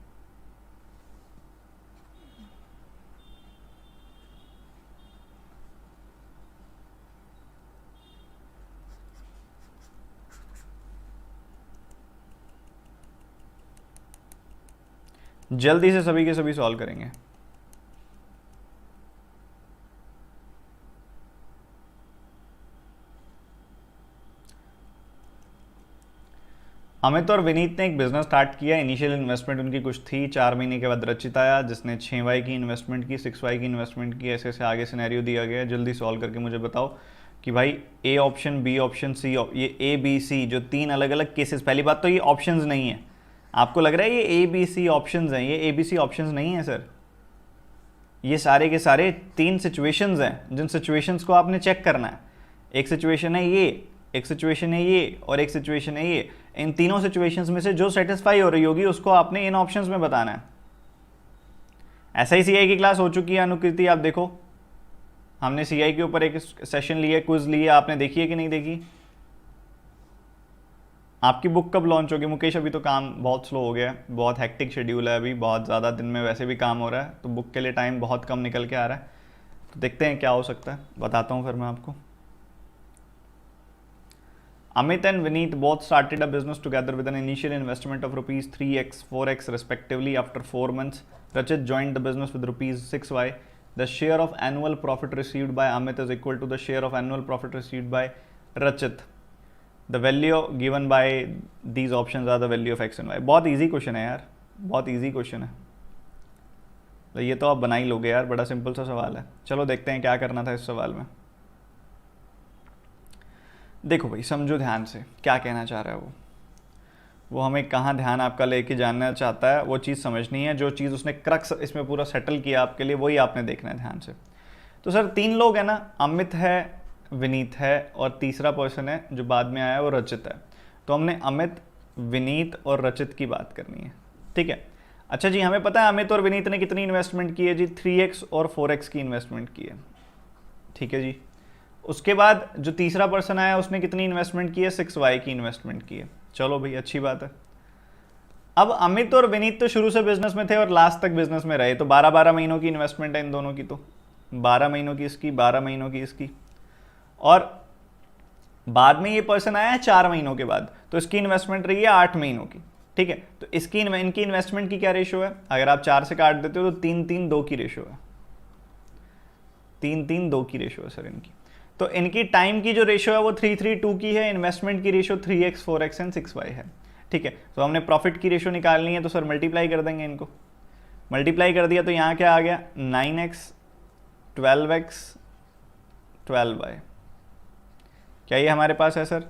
A: जल्दी से सभी के सभी सॉल्व करेंगे। अमित और विनीत ने एक बिजनेस स्टार्ट किया। इनिशियल इन्वेस्टमेंट उनकी कुछ थी, 4 महीने के बाद रचित आया जिसने 6Y की इन्वेस्टमेंट की, 6Y की इन्वेस्टमेंट की। ऐसे ऐसे आगे सिनेरियो दिया गया है। जल्दी सॉल्व करके मुझे बताओ कि भाई ए ऑप्शन, बी ऑप्शन, सी, ये ए बी सी जो 3 अलग अलग केसेस, पहली बात तो ये ऑप्शंस नहीं है। आपको लग रहा है ये ए बी सी ऑप्शंस हैं, ये ए बी सी ऑप्शंस नहीं है सर। ये सारे के सारे 3 सिचुएशंस हैं जिन सिचुएशंस को आपने चेक करना है। एक सिचुएशन है ये, एक सिचुएशन है ये, और एक सिचुएशन है ये। इन तीनों सिचुएशंस में से जो सेटिस्फाई हो रही होगी उसको आपने इन ऑप्शंस में बताना है। ऐसा ही सीआई की क्लास हो चुकी है अनुकृति, आप देखो हमने सीआई के ऊपर एक सेशन लिया, क्विज लिया, आपने देखी है कि नहीं देखी? आपकी बुक कब लॉन्च होगी मुकेश? अभी तो काम बहुत स्लो हो गया है, बहुत हेक्टिक शेड्यूल है, अभी बहुत ज़्यादा दिन में वैसे भी काम हो रहा है, तो बुक के लिए टाइम बहुत कम निकल के आ रहा है। तो देखते हैं क्या हो सकता है, बताता हूँ फिर मैं आपको। Amit and Vineet both started a business together with an initial investment of rupees 3x, 4x respectively. After 4 months, Rachit joined the business with rupees 6y. The share of annual profit received by Amit is equal to the share of annual profit received by Rachit. The value given by these options are the value of x and y. बहुत easy question है यार, बहुत easy question है। तो ये तो आप बना ही लोगे यार, बड़ा सिंपल सा सवाल है। चलो देखते हैं क्या करना था इस सवाल में। देखो भाई, समझो ध्यान से क्या कहना चाह रहा है वो हमें कहाँ ध्यान आपका लेके जानना चाहता है, वो चीज़ समझनी है। जो चीज़ उसने क्रक्स इसमें पूरा सेटल किया आपके लिए, वही आपने देखना है ध्यान से। तो सर 3 लोग हैं ना, अमित है, विनीत है, और तीसरा पर्सन है जो बाद में आया वो रचित है। तो हमने अमित, विनीत और रचित की बात करनी है, ठीक है। अच्छा जी, हमें पता है अमित और विनीत ने कितनी इन्वेस्टमेंट की है जी? 3x और 4x की इन्वेस्टमेंट की है, ठीक है जी। उसके बाद जो तीसरा पर्सन आया उसने कितनी इन्वेस्टमेंट की है? 6y की इन्वेस्टमेंट की है। चलो भाई, अच्छी बात है। अब अमित और विनीत तो शुरू से बिजनेस में थे और लास्ट तक बिजनेस में रहे, तो 12-12 महीनों की इन्वेस्टमेंट है इन दोनों की। तो 12 महीनों की इसकी, 12 महीनों की इसकी, और बाद में ये पर्सन आया है 4 महीनों के बाद, तो इसकी इन्वेस्टमेंट रही है 8 महीनों की, ठीक है। तो इसकी इनकी इन्वेस्टमेंट की क्या रेशो है? अगर आप 4 से काट देते हो तो 3-3-2 की रेशो है, 3-3-2 की रेशो है सर इनकी। तो इनकी टाइम की जो रेशो है वो 3-3-2 की है, इन्वेस्टमेंट की ratio 3x, 4x and 6y है, ठीक है। तो हमने प्रॉफिट की रेशो निकालनी है, तो सर मल्टीप्लाई कर देंगे इनको। मल्टीप्लाई कर दिया तो यहाँ क्या आ गया? 9x, 12x, 12y। क्या ये हमारे पास है सर?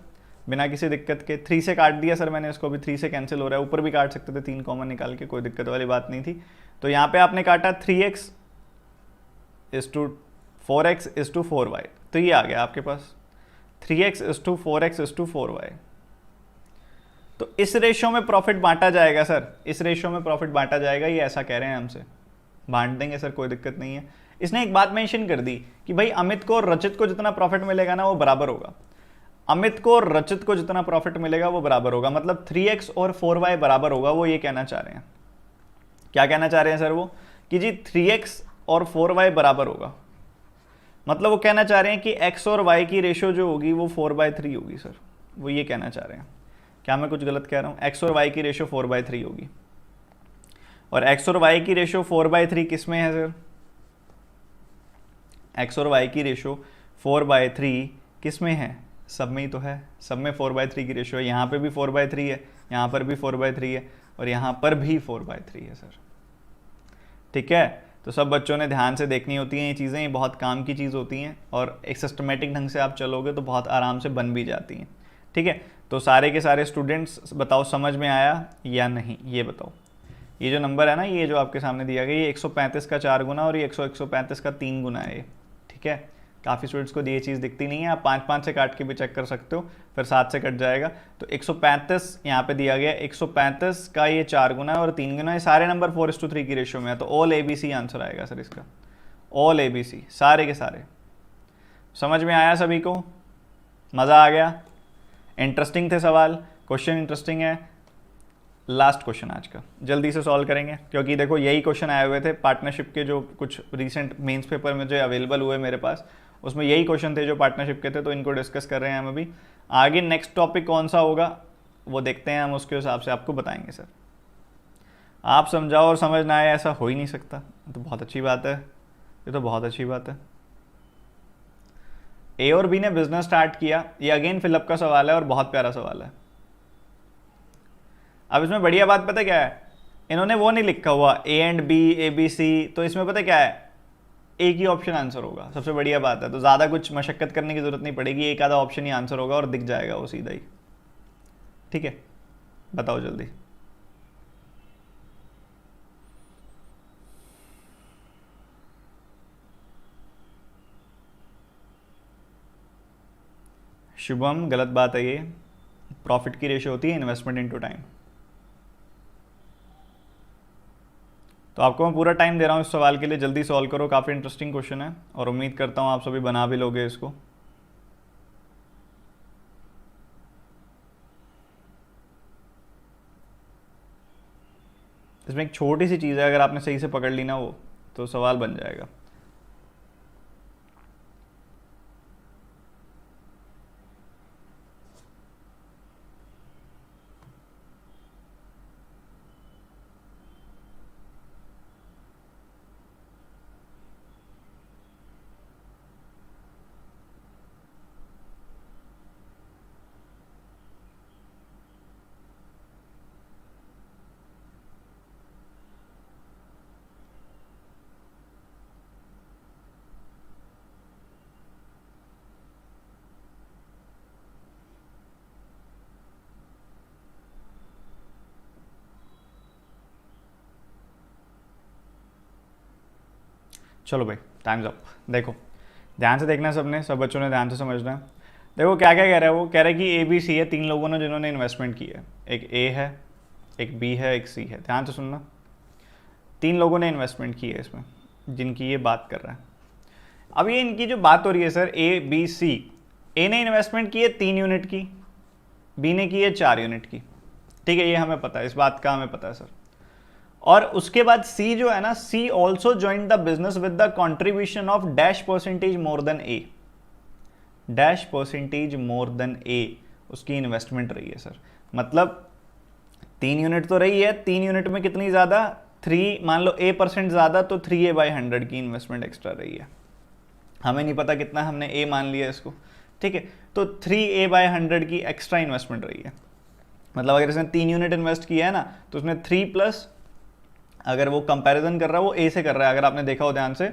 A: बिना किसी दिक्कत के 3 से काट दिया सर मैंने इसको, भी 3 से कैंसिल हो रहा है, ऊपर भी काट सकते थे 3 कॉमन निकाल के, कोई दिक्कत वाली बात नहीं थी। तो यहाँ पे आपने काटा 3x is to 4x is to 4y, तो ये आ गया आपके पास 3x is to 4x is to 4y। तो इस रेशो में प्रॉफिट बांटा जाएगा सर, इस रेशो में प्रॉफिट बांटा जाएगा, ये ऐसा कह रहे हैं हमसे। बांट देंगे सर, कोई दिक्कत नहीं है। इसने एक बात मेंशन कर दी कि भाई अमित को और रचित को जितना प्रॉफिट मिलेगा ना वो बराबर होगा। अमित को और रचित को जितना प्रॉफिट मिलेगा वो बराबर होगा, मतलब 3x और 4y बराबर होगा, वो ये कहना चाह रहे हैं। क्या कहना चाह रहे हैं सर वो? कि जी 3x और 4y बराबर होगा, मतलब वो कहना चाह रहे हैं कि x और y की रेशो जो होगी वो 4/3 होगी सर, वो ये कहना चाह रहे हैं। क्या मैं कुछ गलत कह रहा हूँ? x और y की रेशो 4/3 होगी, और x और y की रेशो 4/3 किस में है सर? x और y की रेशो 4/3 किस में है? सब में ही तो है, सब में 4/3 की रेशो है। यहाँ पे भी 4/3 है, यहाँ पर भी 4/3 है, और यहाँ पर भी 4/3 है सर, ठीक है। तो सब बच्चों ने ध्यान से देखनी होती हैं ये चीज़ें, ये बहुत काम की चीज़ होती हैं, और एक सिस्टमेटिक ढंग से आप चलोगे तो बहुत आराम से बन भी जाती हैं, ठीक है। तो सारे के सारे स्टूडेंट्स बताओ समझ में आया या नहीं, ये बताओ। ये जो नंबर है ना, ये जो आपके सामने दिया गया, ये 135 का 4 गुना और ये 135 का 3 गुना है, ठीक है। काफ़ी स्टूडेंट्स को ये चीज़ दिखती नहीं है, आप 5-5 से काट के भी चेक कर सकते हो, फिर 7 से कट जाएगा। तो 135 यहाँ पे दिया गया, 135 का ये 4 गुना है और 3 गुना, ये सारे नंबर 4:3 की रेशियो में है, तो ऑल ABC आंसर आएगा सर इसका, ऑल ABC, सारे के सारे। समझ में आया सभी को? मज़ा आ गया? इंटरेस्टिंग थे सवाल, क्वेश्चन इंटरेस्टिंग है। लास्ट क्वेश्चन आज का जल्दी से सॉल्व करेंगे, क्योंकि देखो यही क्वेश्चन आए हुए थे पार्टनरशिप के, जो कुछ रिसेंट मेंस पेपर में जो अवेलेबल हुए मेरे पास, उसमें यही क्वेश्चन थे जो पार्टनरशिप के थे, तो इनको डिस्कस कर रहे हैं हम अभी। आगे नेक्स्ट टॉपिक कौन सा होगा वो देखते हैं हम, उसके हिसाब से आपको बताएंगे सर। आप समझाओ और समझ ना आए, ऐसा हो ही नहीं सकता। तो बहुत अच्छी बात है, ये तो बहुत अच्छी बात है। ए और बी ने बिजनेस स्टार्ट किया, ये अगेन फिलअप का सवाल है और बहुत प्यारा सवाल है। अब इसमें बढ़िया बात पता क्या है, इन्होंने वो नहीं लिखा हुआ A and B, A B C, तो इसमें पता क्या है, एक ही ऑप्शन आंसर होगा। सबसे बढ़िया बात है, तो ज़्यादा कुछ मशक्कत करने की जरूरत नहीं पड़ेगी, एक आधा ऑप्शन ही आंसर होगा और दिख जाएगा वो सीधा ही। ठीक है, बताओ जल्दी। शुभम, गलत बात है ये। प्रॉफिट की रेशियो होती है इन्वेस्टमेंट इनटू टाइम। तो आपको मैं पूरा टाइम दे रहा हूँ इस सवाल के लिए, जल्दी सॉल्व करो, काफ़ी इंटरेस्टिंग क्वेश्चन है और उम्मीद करता हूँ आप सभी बना भी लोगे इसको। इसमें एक छोटी सी चीज़ है, अगर आपने सही से पकड़ ली ना वो, तो सवाल बन जाएगा। चलो भाई, टाइम्स अप। देखो ध्यान से देखना, सबने, सब बच्चों ने ध्यान से समझना है। देखो क्या क्या कह रहा है वो, कह रहा है कि ए बी सी है, तीन लोगों ने जिन्होंने इन्वेस्टमेंट की है। एक ए है, एक बी है, एक सी है। ध्यान से सुनना, तीन लोगों ने इन्वेस्टमेंट की है इसमें, जिनकी ये बात कर रहा है। अब ये इनकी जो बात हो रही है सर, ए बी सी, ए ने इन्वेस्टमेंट की है 3 यूनिट की, बी ने की है 4 यूनिट की। ठीक है, ये हमें पता है, इस बात का हमें पता है सर। और उसके बाद सी जो है ना, C also join the business with the contribution of dash percentage more than A, dash percentage more than A उसकी इन्वेस्टमेंट रही है सर। मतलब 3 यूनिट तो रही है, 3 यूनिट में कितनी ज़्यादा, 3, मान लो A% ज़्यादा, तो 3A/100 की इन्वेस्टमेंट एक्स्ट्रा रही है। हमें नहीं पता कितना, हमने A मान लिया इसको। ठीक है, तो 3A/100 की एक्स्ट्रा इन्वेस्टमेंट रही है। मतलब अगर इसने 3 यूनिट इन्वेस्ट किया है ना, तो उसने 3 प्लस, अगर वो कंपैरिजन कर रहा है वो ए से कर रहा है, अगर आपने देखा हो ध्यान से,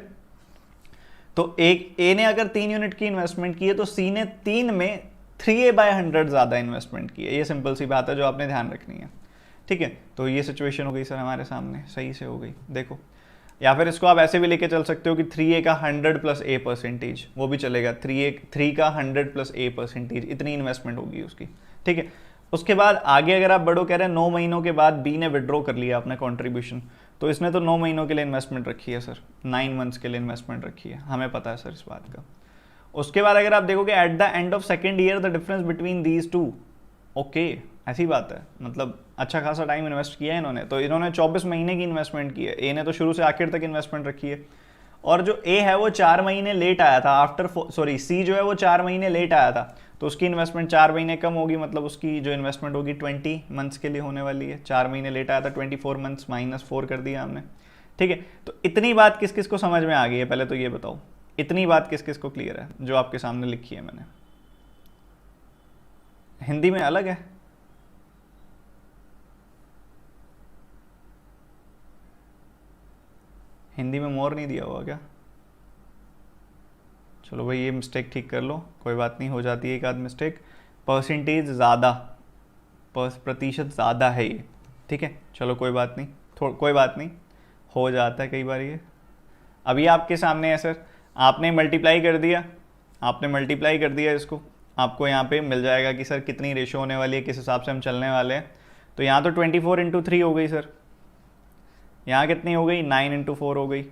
A: तो एक ए ने अगर 3 यूनिट की इन्वेस्टमेंट की है, तो सी ने 3 में 3A/100 ज़्यादा इन्वेस्टमेंट की है। ये सिंपल सी बात है जो आपने ध्यान रखनी है। ठीक है, तो ये सिचुएशन हो गई सर हमारे सामने, सही से हो गई। देखो, या फिर इसको आप ऐसे भी लेके चल सकते हो कि 3A का 100 प्लस A परसेंटेज, वो भी चलेगा। 3 का 100 प्लस A परसेंटेज, इतनी इन्वेस्टमेंट होगी उसकी। ठीक है, उसके बाद आगे अगर आप बढ़ो, कह रहे हैं 9 महीनों के बाद बी ने विड्रॉ कर लिया अपना कॉन्ट्रीब्यूशन, तो इसने तो 9 महीनों के लिए इन्वेस्टमेंट रखी है सर, 9 मंथ्स के लिए इन्वेस्टमेंट रखी है, हमें पता है सर इस बात का। उसके बाद अगर आप देखोगे at the end of second year the difference between these two, okay, ऐसी बात है, मतलब अच्छा खासा टाइम इन्वेस्ट किया है इन्होंने। तो इन्होंने 24 महीने की इन्वेस्टमेंट की है, ए ने तो शुरू से आखिर तक इन्वेस्टमेंट रखी है। और जो ए है वो 4 महीने लेट आया था, आफ्टर, सॉरी, सी जो है वो 4 महीने लेट आया था, तो उसकी इन्वेस्टमेंट 4 महीने कम होगी, मतलब उसकी जो इन्वेस्टमेंट होगी 20 मंथ्स के लिए होने वाली है। 4 महीने लेट आया था, 24 मंथ्स -4 कर दिया हमने। ठीक है, तो इतनी बात किस किस को समझ में आ गई है, पहले तो ये बताओ, इतनी बात किस किस को क्लियर है जो आपके सामने लिखी है मैंने। हिंदी में अलग है, हिंदी में मोर नहीं दिया हुआ क्या? चलो भाई, ये मिस्टेक ठीक कर लो, कोई बात नहीं, हो जाती है एक आध मिस्टेक। परसेंटेज ज़्यादा, प्रतिशत ज़्यादा है ये। ठीक है, चलो कोई बात नहीं, कोई बात नहीं, हो जाता है कई बार ये। अभी आपके सामने है सर, आपने मल्टीप्लाई कर दिया, आपने मल्टीप्लाई कर दिया इसको, आपको यहाँ पे मिल जाएगा कि सर कितनी रेशो होने वाली है, किस हिसाब से हम चलने वाले हैं। तो यहाँ तो 24/3 हो गई सर, यहाँ कितनी हो गई, 9/4 हो गई,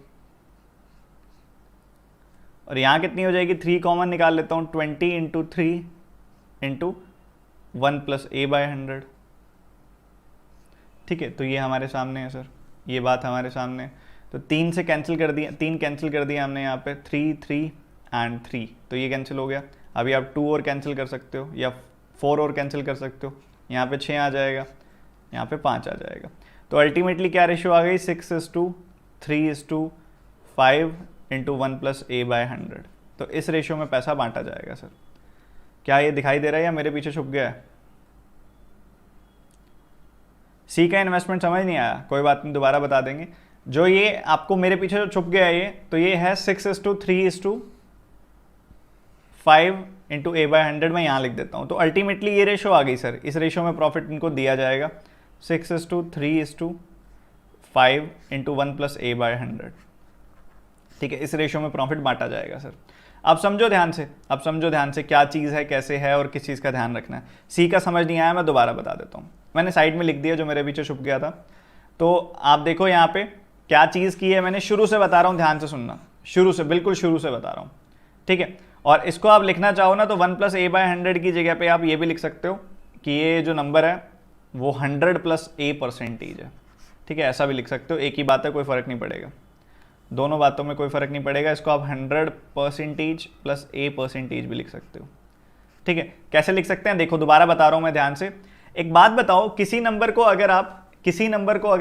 A: और यहाँ कितनी हो जाएगी, 3 कॉमन निकाल लेता हूँ, 20/3 इंटू 1 प्लस A/100। ठीक है, तो ये हमारे सामने है सर, ये बात हमारे सामने है। तो 3 से कैंसिल कर दिया, 3 कैंसिल कर दिया हमने यहाँ पे, 3 3 एंड 3, तो ये कैंसिल हो गया। अभी आप 2 और कैंसिल कर सकते हो, या 4 और कैंसिल कर सकते हो, यहाँ पे 6 आ जाएगा, यहाँ पे 5 आ जाएगा। तो अल्टीमेटली क्या रेशियो आ गई, 6:3:5 इंटू 1+a/100। तो इस रेशियो में पैसा बांटा जाएगा सर। क्या ये दिखाई दे रहा है या मेरे पीछे छुप गया है? सी का इन्वेस्टमेंट समझ नहीं आया, कोई बात नहीं, दोबारा बता देंगे। जो ये आपको मेरे पीछे जो छुप गया है ये, तो ये है 6:3:5 इंटू a/100। मैं यहाँ लिख देता हूँ। तो अल्टीमेटली ये रेशो आ गई सर। इस रेशो में प्रॉफिट इनको दिया जाएगा 6:3:5 इंटू 1+a/100। ठीक है, इस रेशो में प्रॉफिट बांटा जाएगा सर। अब समझो ध्यान से, अब समझो ध्यान से क्या चीज़ है, कैसे है और किस चीज़ का ध्यान रखना है। सी का समझ नहीं आया, मैं दोबारा बता देता हूँ। मैंने साइड में लिख दिया जो मेरे पीछे छुप गया था। तो आप देखो यहाँ पे क्या चीज़ की है, मैंने शुरू से बता रहा हूँ, ध्यान से सुनना, शुरू से, बिल्कुल शुरू से बता रहा हूँ। ठीक है, और इसको आप लिखना चाहो ना तो 1+a/100 की जगह पे आप ये भी लिख सकते हो कि ये जो नंबर है वो 100+a% है। ठीक है, ऐसा भी लिख सकते हो, एक ही बात है, कोई फ़र्क नहीं पड़ेगा, दोनों बातों में कोई फ़र्क नहीं पड़ेगा। इसको आप 100% + a% भी लिख सकते हो। ठीक है, कैसे लिख सकते हैं देखो, दोबारा बता रहा हूँ मैं, ध्यान से। एक बात बताओ, किसी नंबर को अगर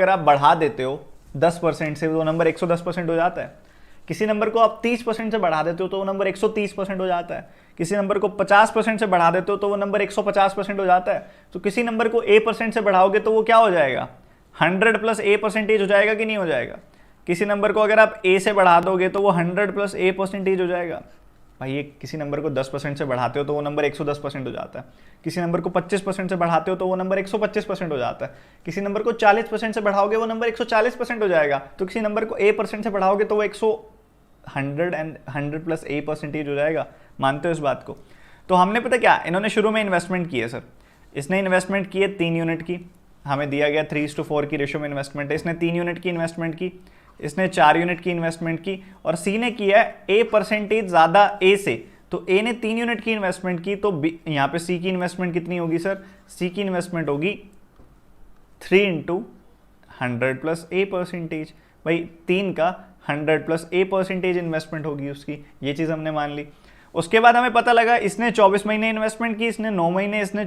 A: आप बढ़ा देते हो 10% से, वो नंबर 110% हो जाता है। किसी नंबर को आप 30% से बढ़ा देते हो तो वो नंबर 130% हो जाता है। किसी नंबर को 50% से बढ़ा देते हो तो वो नंबर 150% हो जाता है। तो किसी नंबर को a% से बढ़ाओगे तो वो क्या हो जाएगा, 100+a% हो जाएगा कि नहीं हो जाएगा। किसी नंबर को अगर आप a से बढ़ा दोगे तो वो 100+a% हो जाएगा। भाई ये किसी नंबर को 10% से बढ़ाते हो तो वो नंबर 110% हो जाता है। किसी नंबर को 25% से बढ़ाते हो तो वो नंबर 125% हो जाता है। किसी नंबर को 40% से बढ़ाओगे वो नंबर 140% हो जाएगा। तो किसी नंबर को a% से बढ़ाओगे तो वो 100+a% हो जाएगा। मानते हो इस बात को? तो हमने पता क्या, इन्होंने शुरू में इन्वेस्टमेंट की है सर। इसने इन्वेस्टमेंट की है 3 यूनिट की, हमें दिया गया 3:4 की रेशो में इन्वेस्टमेंट है। इसने 3 यूनिट की इन्वेस्टमेंट की, इसने 4 यूनिट की इन्वेस्टमेंट की, और सी ने किया है a% ज़्यादा ए से। तो ए ने 3 यूनिट की इन्वेस्टमेंट की, तो यहाँ पे सी की इन्वेस्टमेंट कितनी होगी सर? सी की इन्वेस्टमेंट होगी 3 × 100+a%। भाई 3 का 100+a% इन्वेस्टमेंट होगी उसकी, ये चीज़ हमने मान ली। उसके बाद हमें पता लगा इसने 24 महीने इन्वेस्टमेंट की, इसने 9 महीने, इसने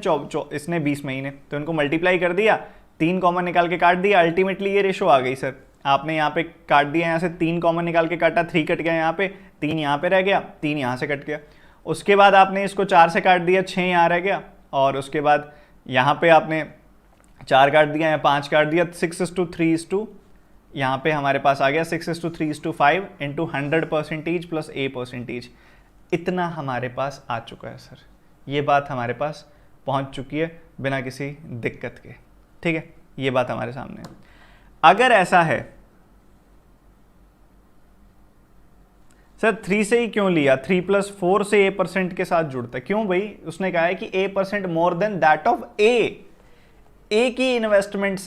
A: 20 महीने। तो इनको मल्टीप्लाई कर दिया, 3 कॉमन निकाल के काट दिया, अल्टीमेटली ये रेशो आ गई सर। आपने यहाँ पे काट दिया, यहाँ से 3 कॉमन निकाल के काटा, 3 कट गया यहाँ पे, 3 यहाँ पे रह गया, 3 यहाँ से कट गया। उसके बाद आपने इसको 4 से काट दिया, 6 यहाँ रह गया, और उसके बाद यहाँ पे आपने 4 काट दिया, यहाँ 5 काट दिया, 6:3 यहाँ पे हमारे पास आ गया 6:3:5 इंटू 100% + a%। इतना हमारे पास आ चुका है सर। ये बात हमारे पास पहुँच चुकी है बिना किसी दिक्कत के। ठीक है, ये बात हमारे सामने है। अगर ऐसा है सर, 3 से ही क्यों लिया? 3+4 से a% के साथ जुड़ता है, क्यों भाई? उसने कहा है कि a% more than that of A की इन्वेस्टमेंट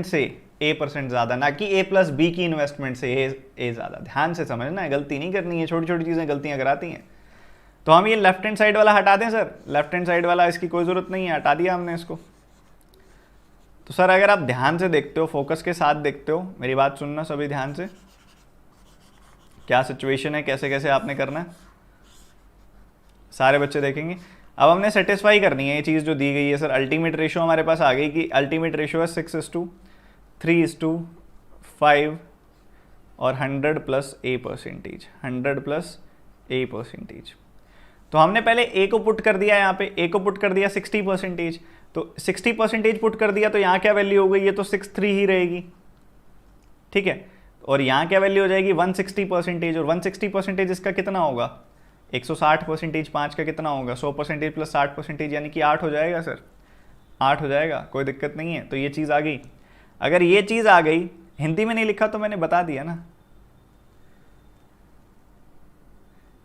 A: से a% ज्यादा, ना कि a+b की इन्वेस्टमेंट से a ज्यादा। ध्यान से समझना है, गलती नहीं करनी है, छोटी छोटी चीजें गलतियां कराती हैं। तो हम ये लेफ्ट हैंड साइड वाला हटा दें सर, लेफ्ट हैंड साइड वाला इसकी कोई जरूरत नहीं है, हटा दिया हमने इसको। तो सर अगर आप ध्यान से देखते हो, फोकस के साथ देखते हो, मेरी बात सुनना सभी ध्यान से, क्या सिचुएशन है, कैसे कैसे आपने करना है, सारे बच्चे देखेंगे। अब हमने सेटिस्फाई करनी है ये चीज़ जो दी गई है सर। अल्टीमेट रेशो हमारे पास आ गई कि अल्टीमेट रेशो है 6:3:5 और 100+a%, 100+a%। तो हमने पहले a को पुट कर दिया, यहाँ पे a को पुट कर दिया 60%, तो 60% पुट कर दिया, तो यहाँ क्या वैल्यू हो गई? ये तो 63 ही रहेगी। ठीक है, और यहाँ क्या वैल्यू हो जाएगी? 160%, और 160% इसका कितना होगा? 160%, 5 का कितना होगा? 100% + 60%, यानी कि 8 हो जाएगा सर, 8 हो जाएगा, कोई दिक्कत नहीं है। तो ये चीज़ आ गई। अगर ये चीज़ आ गई, हिंदी में नहीं लिखा तो मैंने बता दिया ना।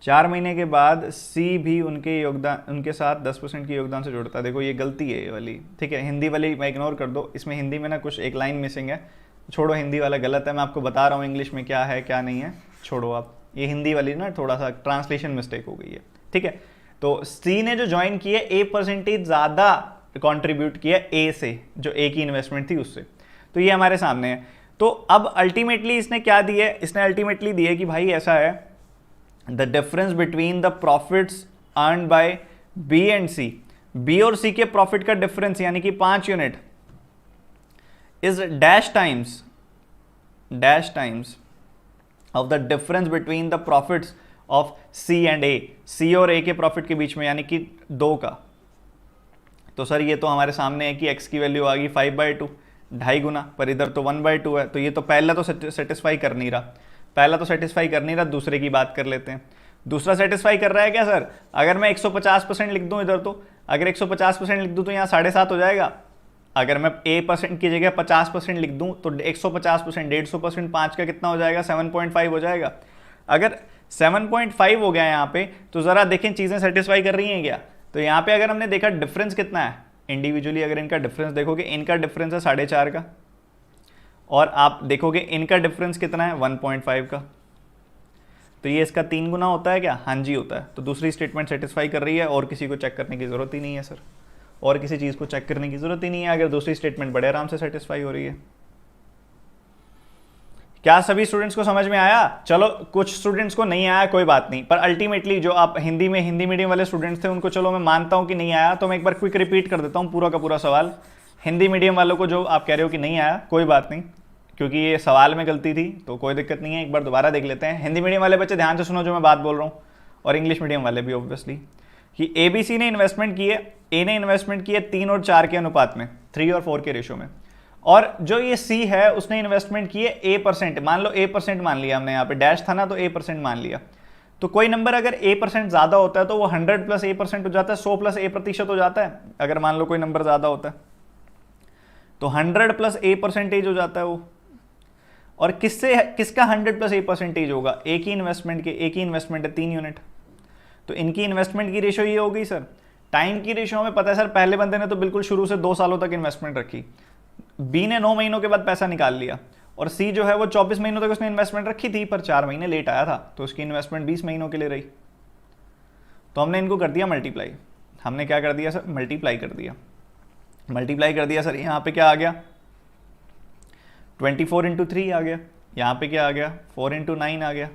A: 4 महीने के बाद सी भी उनके साथ 10% के योगदान से जुड़ता है। देखो ये गलती है ये वाली, ठीक है, हिंदी वाली मैं इग्नोर कर दो। इसमें हिंदी में ना कुछ एक लाइन मिसिंग है, छोड़ो, हिंदी वाला गलत है। मैं आपको बता रहा हूँ इंग्लिश में क्या है क्या नहीं है, छोड़ो आप। ये हिंदी वाली ना थोड़ा सा ट्रांसलेशन मिस्टेक हो गई है। ठीक है, तो सी ने जो ज्वाइन की है a% ज़्यादा कंट्रीब्यूट किया ए से, जो ए की इन्वेस्टमेंट थी उससे। तो ये हमारे सामने है। तो अब अल्टीमेटली इसने क्या दी है? इसने अल्टीमेटली दी है कि भाई ऐसा है, the difference between the profits earn by B and C, B और सी के प्रॉफिट का डिफरेंस यानी कि 5 unit, is dash times of the difference between the profits of C and A, C और ए के प्रॉफिट के बीच में, यानी कि 2 का। तो सर ये तो हमारे सामने है कि x की वैल्यू आ गई 5/2, 2.5 गुना, पर इधर तो 1/2 है, तो ये तो पहला तो सेटिस्फाई कर नहीं रहा, दूसरे की बात कर लेते हैं। दूसरा सेटिस्फाई कर रहा है क्या सर? अगर मैं 150% लिख दूं इधर, तो अगर 150% लिख दूं तो यहाँ 7.5 हो जाएगा। अगर मैं a% की जगह 50% लिख दूं तो 150%, 150%, 5 का कितना हो जाएगा? 7.5 हो जाएगा। अगर 7.5 हो गया यहाँ पे, तो ज़रा देखें चीज़ें सेटिस्फाई कर रही हैं क्या? तो यहाँ पे अगर हमने देखा डिफरेंस कितना है, इंडिविजुअली अगर इनका डिफरेंस देखोगे, इनका डिफरेंस है 4.5 का, और आप देखोगे इनका डिफरेंस कितना है 1.5 का, तो ये इसका 3 गुना होता है क्या? हाँ जी होता है। तो दूसरी स्टेटमेंट सेटिस्फाई कर रही है, और किसी को चेक करने की ज़रूरत ही नहीं है सर, और किसी चीज़ को चेक करने की ज़रूरत ही नहीं है, अगर दूसरी स्टेटमेंट बड़े आराम से सेटिस्फाई हो रही है। क्या सभी स्टूडेंट्स को समझ में आया? चलो कुछ स्टूडेंट्स को नहीं आया, कोई बात नहीं, पर अल्टीमेटली जो आप हिंदी मीडियम वाले स्टूडेंट्स थे उनको चलो मैं मानता हूं कि नहीं आया, तो मैं एक बार क्विक रिपीट कर देता हूं पूरा का पूरा सवाल। हिंदी मीडियम वालों को जो आप कह रहे हो कि नहीं आया, कोई बात नहीं, क्योंकि ये सवाल में गलती थी तो कोई दिक्कत नहीं है, एक बार दोबारा देख लेते हैं। हिंदी मीडियम वाले बच्चे ध्यान से सुनो जो मैं बात बोल रहा हूँ, और इंग्लिश मीडियम वाले भी ऑब्वियसली, कि ABC ने इन्वेस्टमेंट की है, ए ने इन्वेस्टमेंट की है 3 और 4 के अनुपात में, 3 और 4 के रेशो में, और जो ये C है उसने इन्वेस्टमेंट की है A%, मान लो A% मान लिया हमने, यहाँ पे डैश था ना तो A% मान लिया। तो कोई नंबर अगर A% ज़्यादा होता है तो वो 100 + A% हो जाता है, 100 + A% हो जाता है। अगर मान लो कोई नंबर ज़्यादा होता है तो 100 + A% हो जाता है वो। और किसका 100 + A% होगा? एक ही इन्वेस्टमेंट है 3 यूनिट, तो इनकी इन्वेस्टमेंट की रेशो ये हो गई सर। टाइम की रेशो हमें पता है सर, पहले बंदे ने तो बिल्कुल शुरू से 2 सालों तक इन्वेस्टमेंट रखी, बी ने 9 महीनों के बाद पैसा निकाल लिया, और सी जो है वो 24 महीनों तक उसने इन्वेस्टमेंट रखी थी, पर 4 महीने लेट आया था, तो उसकी इन्वेस्टमेंट 20 महीनों के लिए रही। तो हमने इनको कर दिया मल्टीप्लाई। हमने क्या कर दिया सर? मल्टीप्लाई कर दिया सर। यहाँ पे क्या आ गया? 24 × 3 आ गया। यहाँ पे क्या आ गया? 4 × 9 आ गया।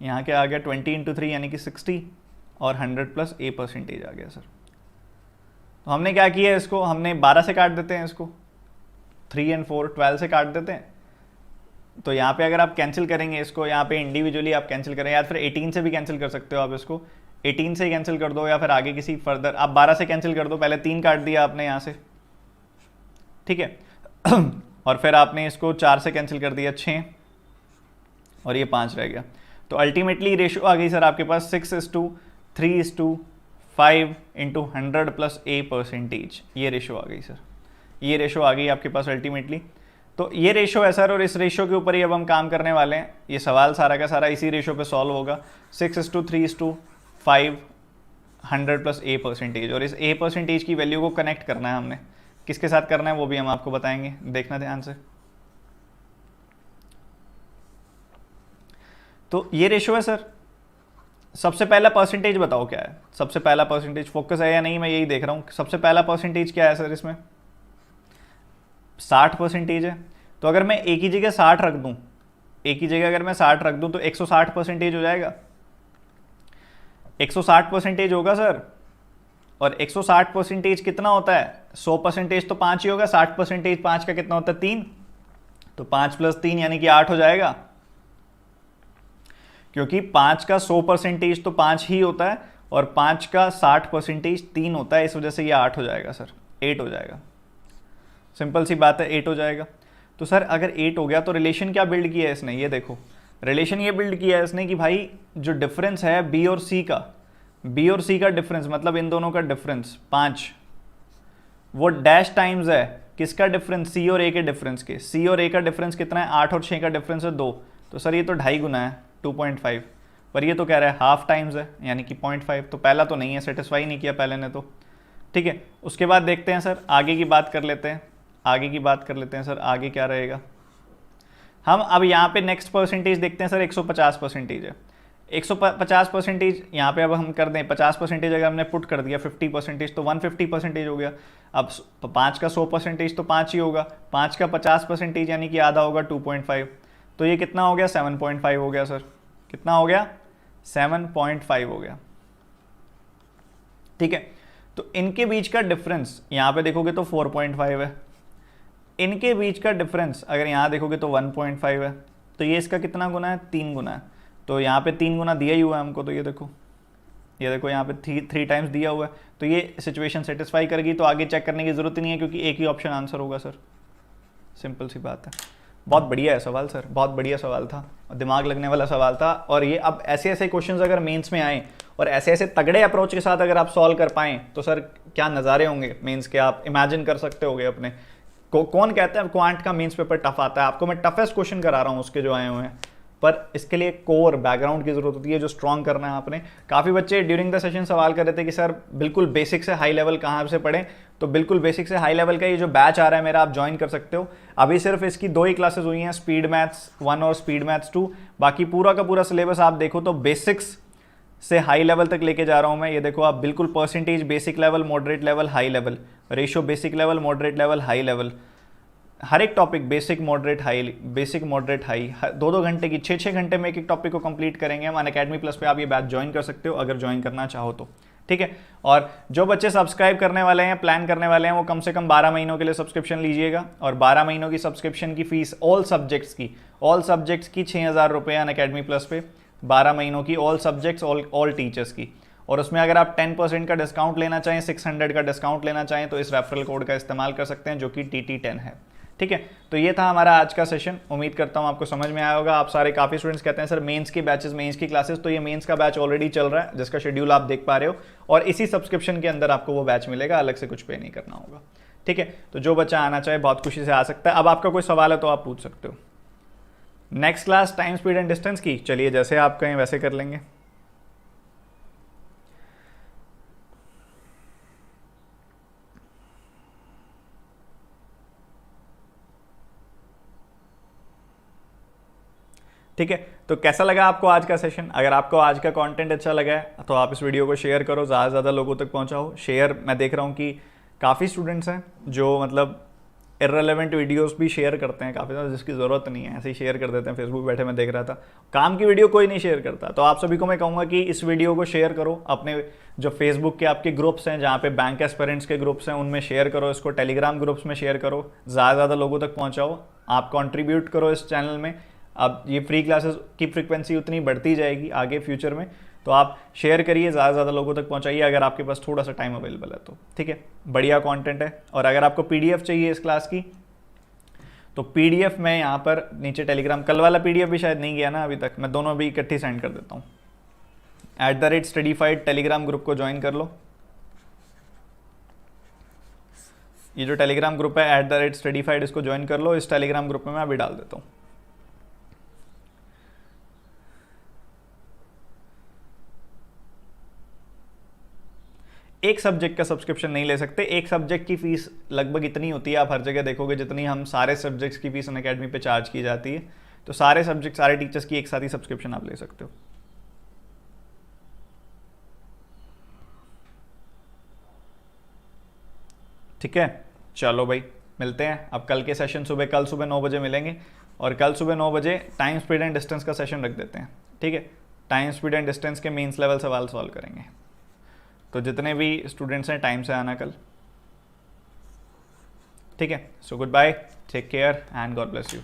A: यहाँ क्या आ गया? 20 × 3 यानी कि 60, और 100 + A% आ गया सर। तो हमने क्या किया, इसको हमने 12 से काट देते हैं, इसको 3 और 4 12 से काट देते हैं। तो यहाँ पे अगर आप कैंसिल करेंगे इसको, यहाँ पे इंडिविजुअली आप कैंसिल करें, या फिर 18 से भी कैंसिल कर सकते हो आप इसको, 18 से कैंसिल कर दो, या फिर आगे किसी फर्दर आप 12 से कैंसिल कर दो। पहले 3 काट दिया आपने यहाँ से, ठीक है और फिर आपने इसको 4 से कैंसिल कर दिया, 6, और ये 5 रह गया। तो अल्टीमेटली रेशो आ गई सर आपके पास 6:3:5 × 100 + A%। ये रेशो आ गई सर, ये रेशो आ गई आपके पास अल्टीमेटली। तो ये रेशो है सर, और इस रेशो के ऊपर ही अब हम काम करने वाले हैं। ये सवाल सारा का सारा इसी रेशो पे सॉल्व होगा, 6:3:5 100 + A%, और इस A% की वैल्यू को कनेक्ट करना है हमने। किसके साथ करना है वो भी हम आपको बताएंगे, देखना ध्यान से। तो ये रेशो है सर। सबसे पहला परसेंटेज बताओ क्या है? सबसे पहला परसेंटेज फोकस है या नहीं, मैं यही देख रहा हूँ। सबसे पहला परसेंटेज क्या है सर इसमें? 60% है। तो अगर मैं एक ही जगह 60 रख दूं, एक ही जगह अगर मैं 60 रख दूं तो 160% हो जाएगा। 160% होगा सर, और 160% कितना होता है? 100% तो 5 ही होगा, 60% 5 का कितना होता है? 3, तो 5 + 3 यानी कि 8 हो जाएगा, क्योंकि 5 का 100% तो 5 ही होता है, और 5 का 60% 3 होता है, इस वजह से ये 8 हो जाएगा सर, 8 हो जाएगा। सिंपल सी बात है, 8 हो जाएगा। तो सर अगर 8 हो गया तो रिलेशन क्या बिल्ड किया है इसने? ये देखो, रिलेशन ये बिल्ड किया है इसने कि भाई जो डिफरेंस है बी और सी का डिफरेंस, मतलब इन दोनों का डिफरेंस 5, वो डैश टाइम्स है किसका डिफरेंस? सी और ए के डिफरेंस के। सी और ए का डिफरेंस कितना है? 8 और 6 का डिफरेंस है 2, तो सर ये तो 2.5 गुना है, 2.5, पर ये तो कह रहा है हाफ टाइम्स है, यानी कि 0.5। तो पहला तो नहीं है, सेटिस्फाई नहीं किया पहले ने तो, ठीक है। उसके बाद देखते हैं सर, आगे की बात कर लेते हैं, सर आगे क्या रहेगा। हम अब यहाँ पे नेक्स्ट परसेंटेज देखते हैं सर, 150% है। 150% यहाँ पे अब हम कर दें 50%, अगर हमने पुट कर दिया 50% तो 150% हो गया। अब 5 का 100% तो 5 ही होगा, 5 का 50% यानी कि आधा होगा 2.5, तो ये कितना हो गया? 7.5 हो गया सर। कितना हो गया? 7.5 हो गया, ठीक है। तो इनके बीच का डिफरेंस यहाँ पे देखोगे तो 4.5 है, इनके बीच का डिफरेंस अगर यहाँ देखोगे तो 1.5 है, तो ये इसका कितना गुना है, 3 गुना है। तो यहाँ पे 3 गुना दिया ही हुआ है हमको, तो ये देखो यहाँ पे 3 टाइम्स दिया हुआ है, तो ये सिचुएशन सेटिस्फाई करेगी। तो आगे चेक करने की जरूरत ही नहीं है क्योंकि एक ही ऑप्शन आंसर होगा सर, सिंपल सी बात है। बहुत बढ़िया है सवाल सर, बहुत बढ़िया सवाल था, दिमाग लगने वाला सवाल था। और ये अब ऐसे ऐसे क्वेश्चंस अगर मेंस में आए और ऐसे ऐसे तगड़े अप्रोच के साथ अगर आप सॉल्व कर पाएं तो सर क्या नज़ारे होंगे मेंस के, आप इमेजिन कर सकते होगे अपने कौन कहता है क्वांट का मेंस पेपर टफ आता है, आपको मैं टफेस्ट क्वेश्चन करा रहा हूँ उसके जो आए हुए हैं, पर इसके लिए कोर बैकग्राउंड की जरूरत होती है जो स्ट्रॉन्ग करना है आपने। काफ़ी बच्चे ड्यूरिंग द सेशन सवाल कर रहे थे कि सर बिल्कुल बेसिक से हाई लेवल कहाँ से पढ़ें, तो बिल्कुल बेसिक से हाई लेवल का ये जो बैच आ रहा है मेरा, आप ज्वाइन कर सकते हो। अभी सिर्फ इसकी 2 ही क्लासेस हुई हैं, स्पीड मैथ्स 1 और स्पीड मैथ्स 2। बाकी पूरा का पूरा सिलेबस आप देखो तो बेसिक्स से हाई लेवल तक लेके जा रहा हूं मैं। ये देखो आप बिल्कुल percentage basic level, moderate level, high level, ratio basic level, moderate level, high level, हर एक topic basic moderate high, basic moderate high, 2-2 घंटे की 6-6 घंटे में एक एक टॉपिक को कंप्लीट करेंगे हम। अनअकैडमी प्लस पे आप ये बैच ज्वाइन कर सकते हो अगर ज्वाइन करना चाहो तो, ठीक है। और जो बच्चे सब्सक्राइब करने वाले हैं, प्लान करने वाले हैं, वो कम से कम 12 महीनों के लिए सब्सक्रिप्शन लीजिएगा। और 12 महीनों की सब्सक्रिप्शन की फीस ऑल सब्जेक्ट्स की 6,000 रुपये अनअकैडमी प्लस पे, 12 महीनों की ऑल सब्जेक्ट्स ऑल टीचर्स की। और उसमें अगर आप 10% का डिस्काउंट लेना चाहें, 600 का डिस्काउंट लेना चाहें तो इस रेफरल कोड का इस्तेमाल कर सकते हैं जो कि TT10 है, ठीक है। तो ये था हमारा आज का सेशन, उम्मीद करता हूँ आपको समझ में आया होगा। आप सारे काफ़ी स्टूडेंट्स कहते हैं सर मेंस के बैचेस, मेंस की क्लासेस, तो ये मेंस का बैच ऑलरेडी चल रहा है जिसका शेड्यूल आप देख पा रहे हो, और इसी सब्सक्रिप्शन के अंदर आपको वो बैच मिलेगा, अलग से कुछ पे नहीं करना होगा, ठीक है। तो जो बच्चा आना चाहे बहुत खुशी से आ सकता है। अब आपका कोई सवाल है तो आप पूछ सकते हो। Next class time, speed and distance की, चलिए जैसे आप कहें वैसे कर लेंगे। ठीक है, तो कैसा लगा आपको आज का सेशन? अगर आपको आज का कंटेंट अच्छा लगा है तो आप इस वीडियो को शेयर करो, ज़्यादा से ज़्यादा लोगों तक पहुंचाओ। शेयर, मैं देख रहा हूं कि काफ़ी स्टूडेंट्स हैं जो मतलब इररेलेवेंट वीडियोस भी शेयर करते हैं काफ़ी ज़्यादा, जिसकी ज़रूरत नहीं है, ऐसे ही शेयर कर देते हैं। फेसबुक बैठे मैं देख रहा था, काम की वीडियो कोई नहीं शेयर करता। तो आप सभी को मैं कहूँगा कि इस वीडियो को शेयर करो, अपने जो फेसबुक के आपके ग्रुप्स हैं जहाँ पे बैंक एस्पिरेंट्स के ग्रुप्स हैं उनमें शेयर करो इसको, टेलीग्राम ग्रुप्स में शेयर करो, ज़्यादा से ज़्यादा लोगों तक पहुँचाओ। आप कॉन्ट्रीब्यूट करो इस चैनल में। अब ये फ्री क्लासेस की फ्रीक्वेंसी उतनी बढ़ती जाएगी आगे फ्यूचर में, तो आप शेयर करिए, ज़्यादा से ज़्यादा लोगों तक पहुंचाइए अगर आपके पास थोड़ा सा टाइम अवेलेबल है तो, ठीक है। बढ़िया कंटेंट है। और अगर आपको PDF चाहिए इस क्लास की तो PDF मैं यहाँ पर नीचे टेलीग्राम, कल वाला PDF भी शायद नहीं गया ना अभी तक, मैं दोनों भी इकट्ठी सेंड कर देता हूँ। @studyfied टेलीग्राम ग्रुप को ज्वाइन कर लो। ये जो टेलीग्राम ग्रुप है @studyfied, इसको ज्वाइन कर लो। इस टेलीग्राम ग्रुप में मैं अभी डाल देता हूँ। एक सब्जेक्ट का सब्सक्रिप्शन नहीं ले सकते, एक सब्जेक्ट की फीस लगभग इतनी होती है, आप हर जगह देखोगे जितनी हम सारे सब्जेक्ट्स की फीस अनअकैडमी पे चार्ज की जाती है। तो सारे सब्जेक्ट, सारे टीचर्स की एक साथ ही सब्सक्रिप्शन आप ले सकते हो, ठीक है। चलो भाई, मिलते हैं अब कल के सेशन कल सुबह 9 बजे मिलेंगे। और कल सुबह 9 बजे टाइम, स्पीड एंड डिस्टेंस का सेशन रख देते हैं, ठीक है। टाइम, स्पीड एंड डिस्टेंस के मेंस लेवल सवाल सॉल्व करेंगे। तो जितने भी स्टूडेंट्स हैं टाइम से आना कल, ठीक है। So good bye, take care and God bless you.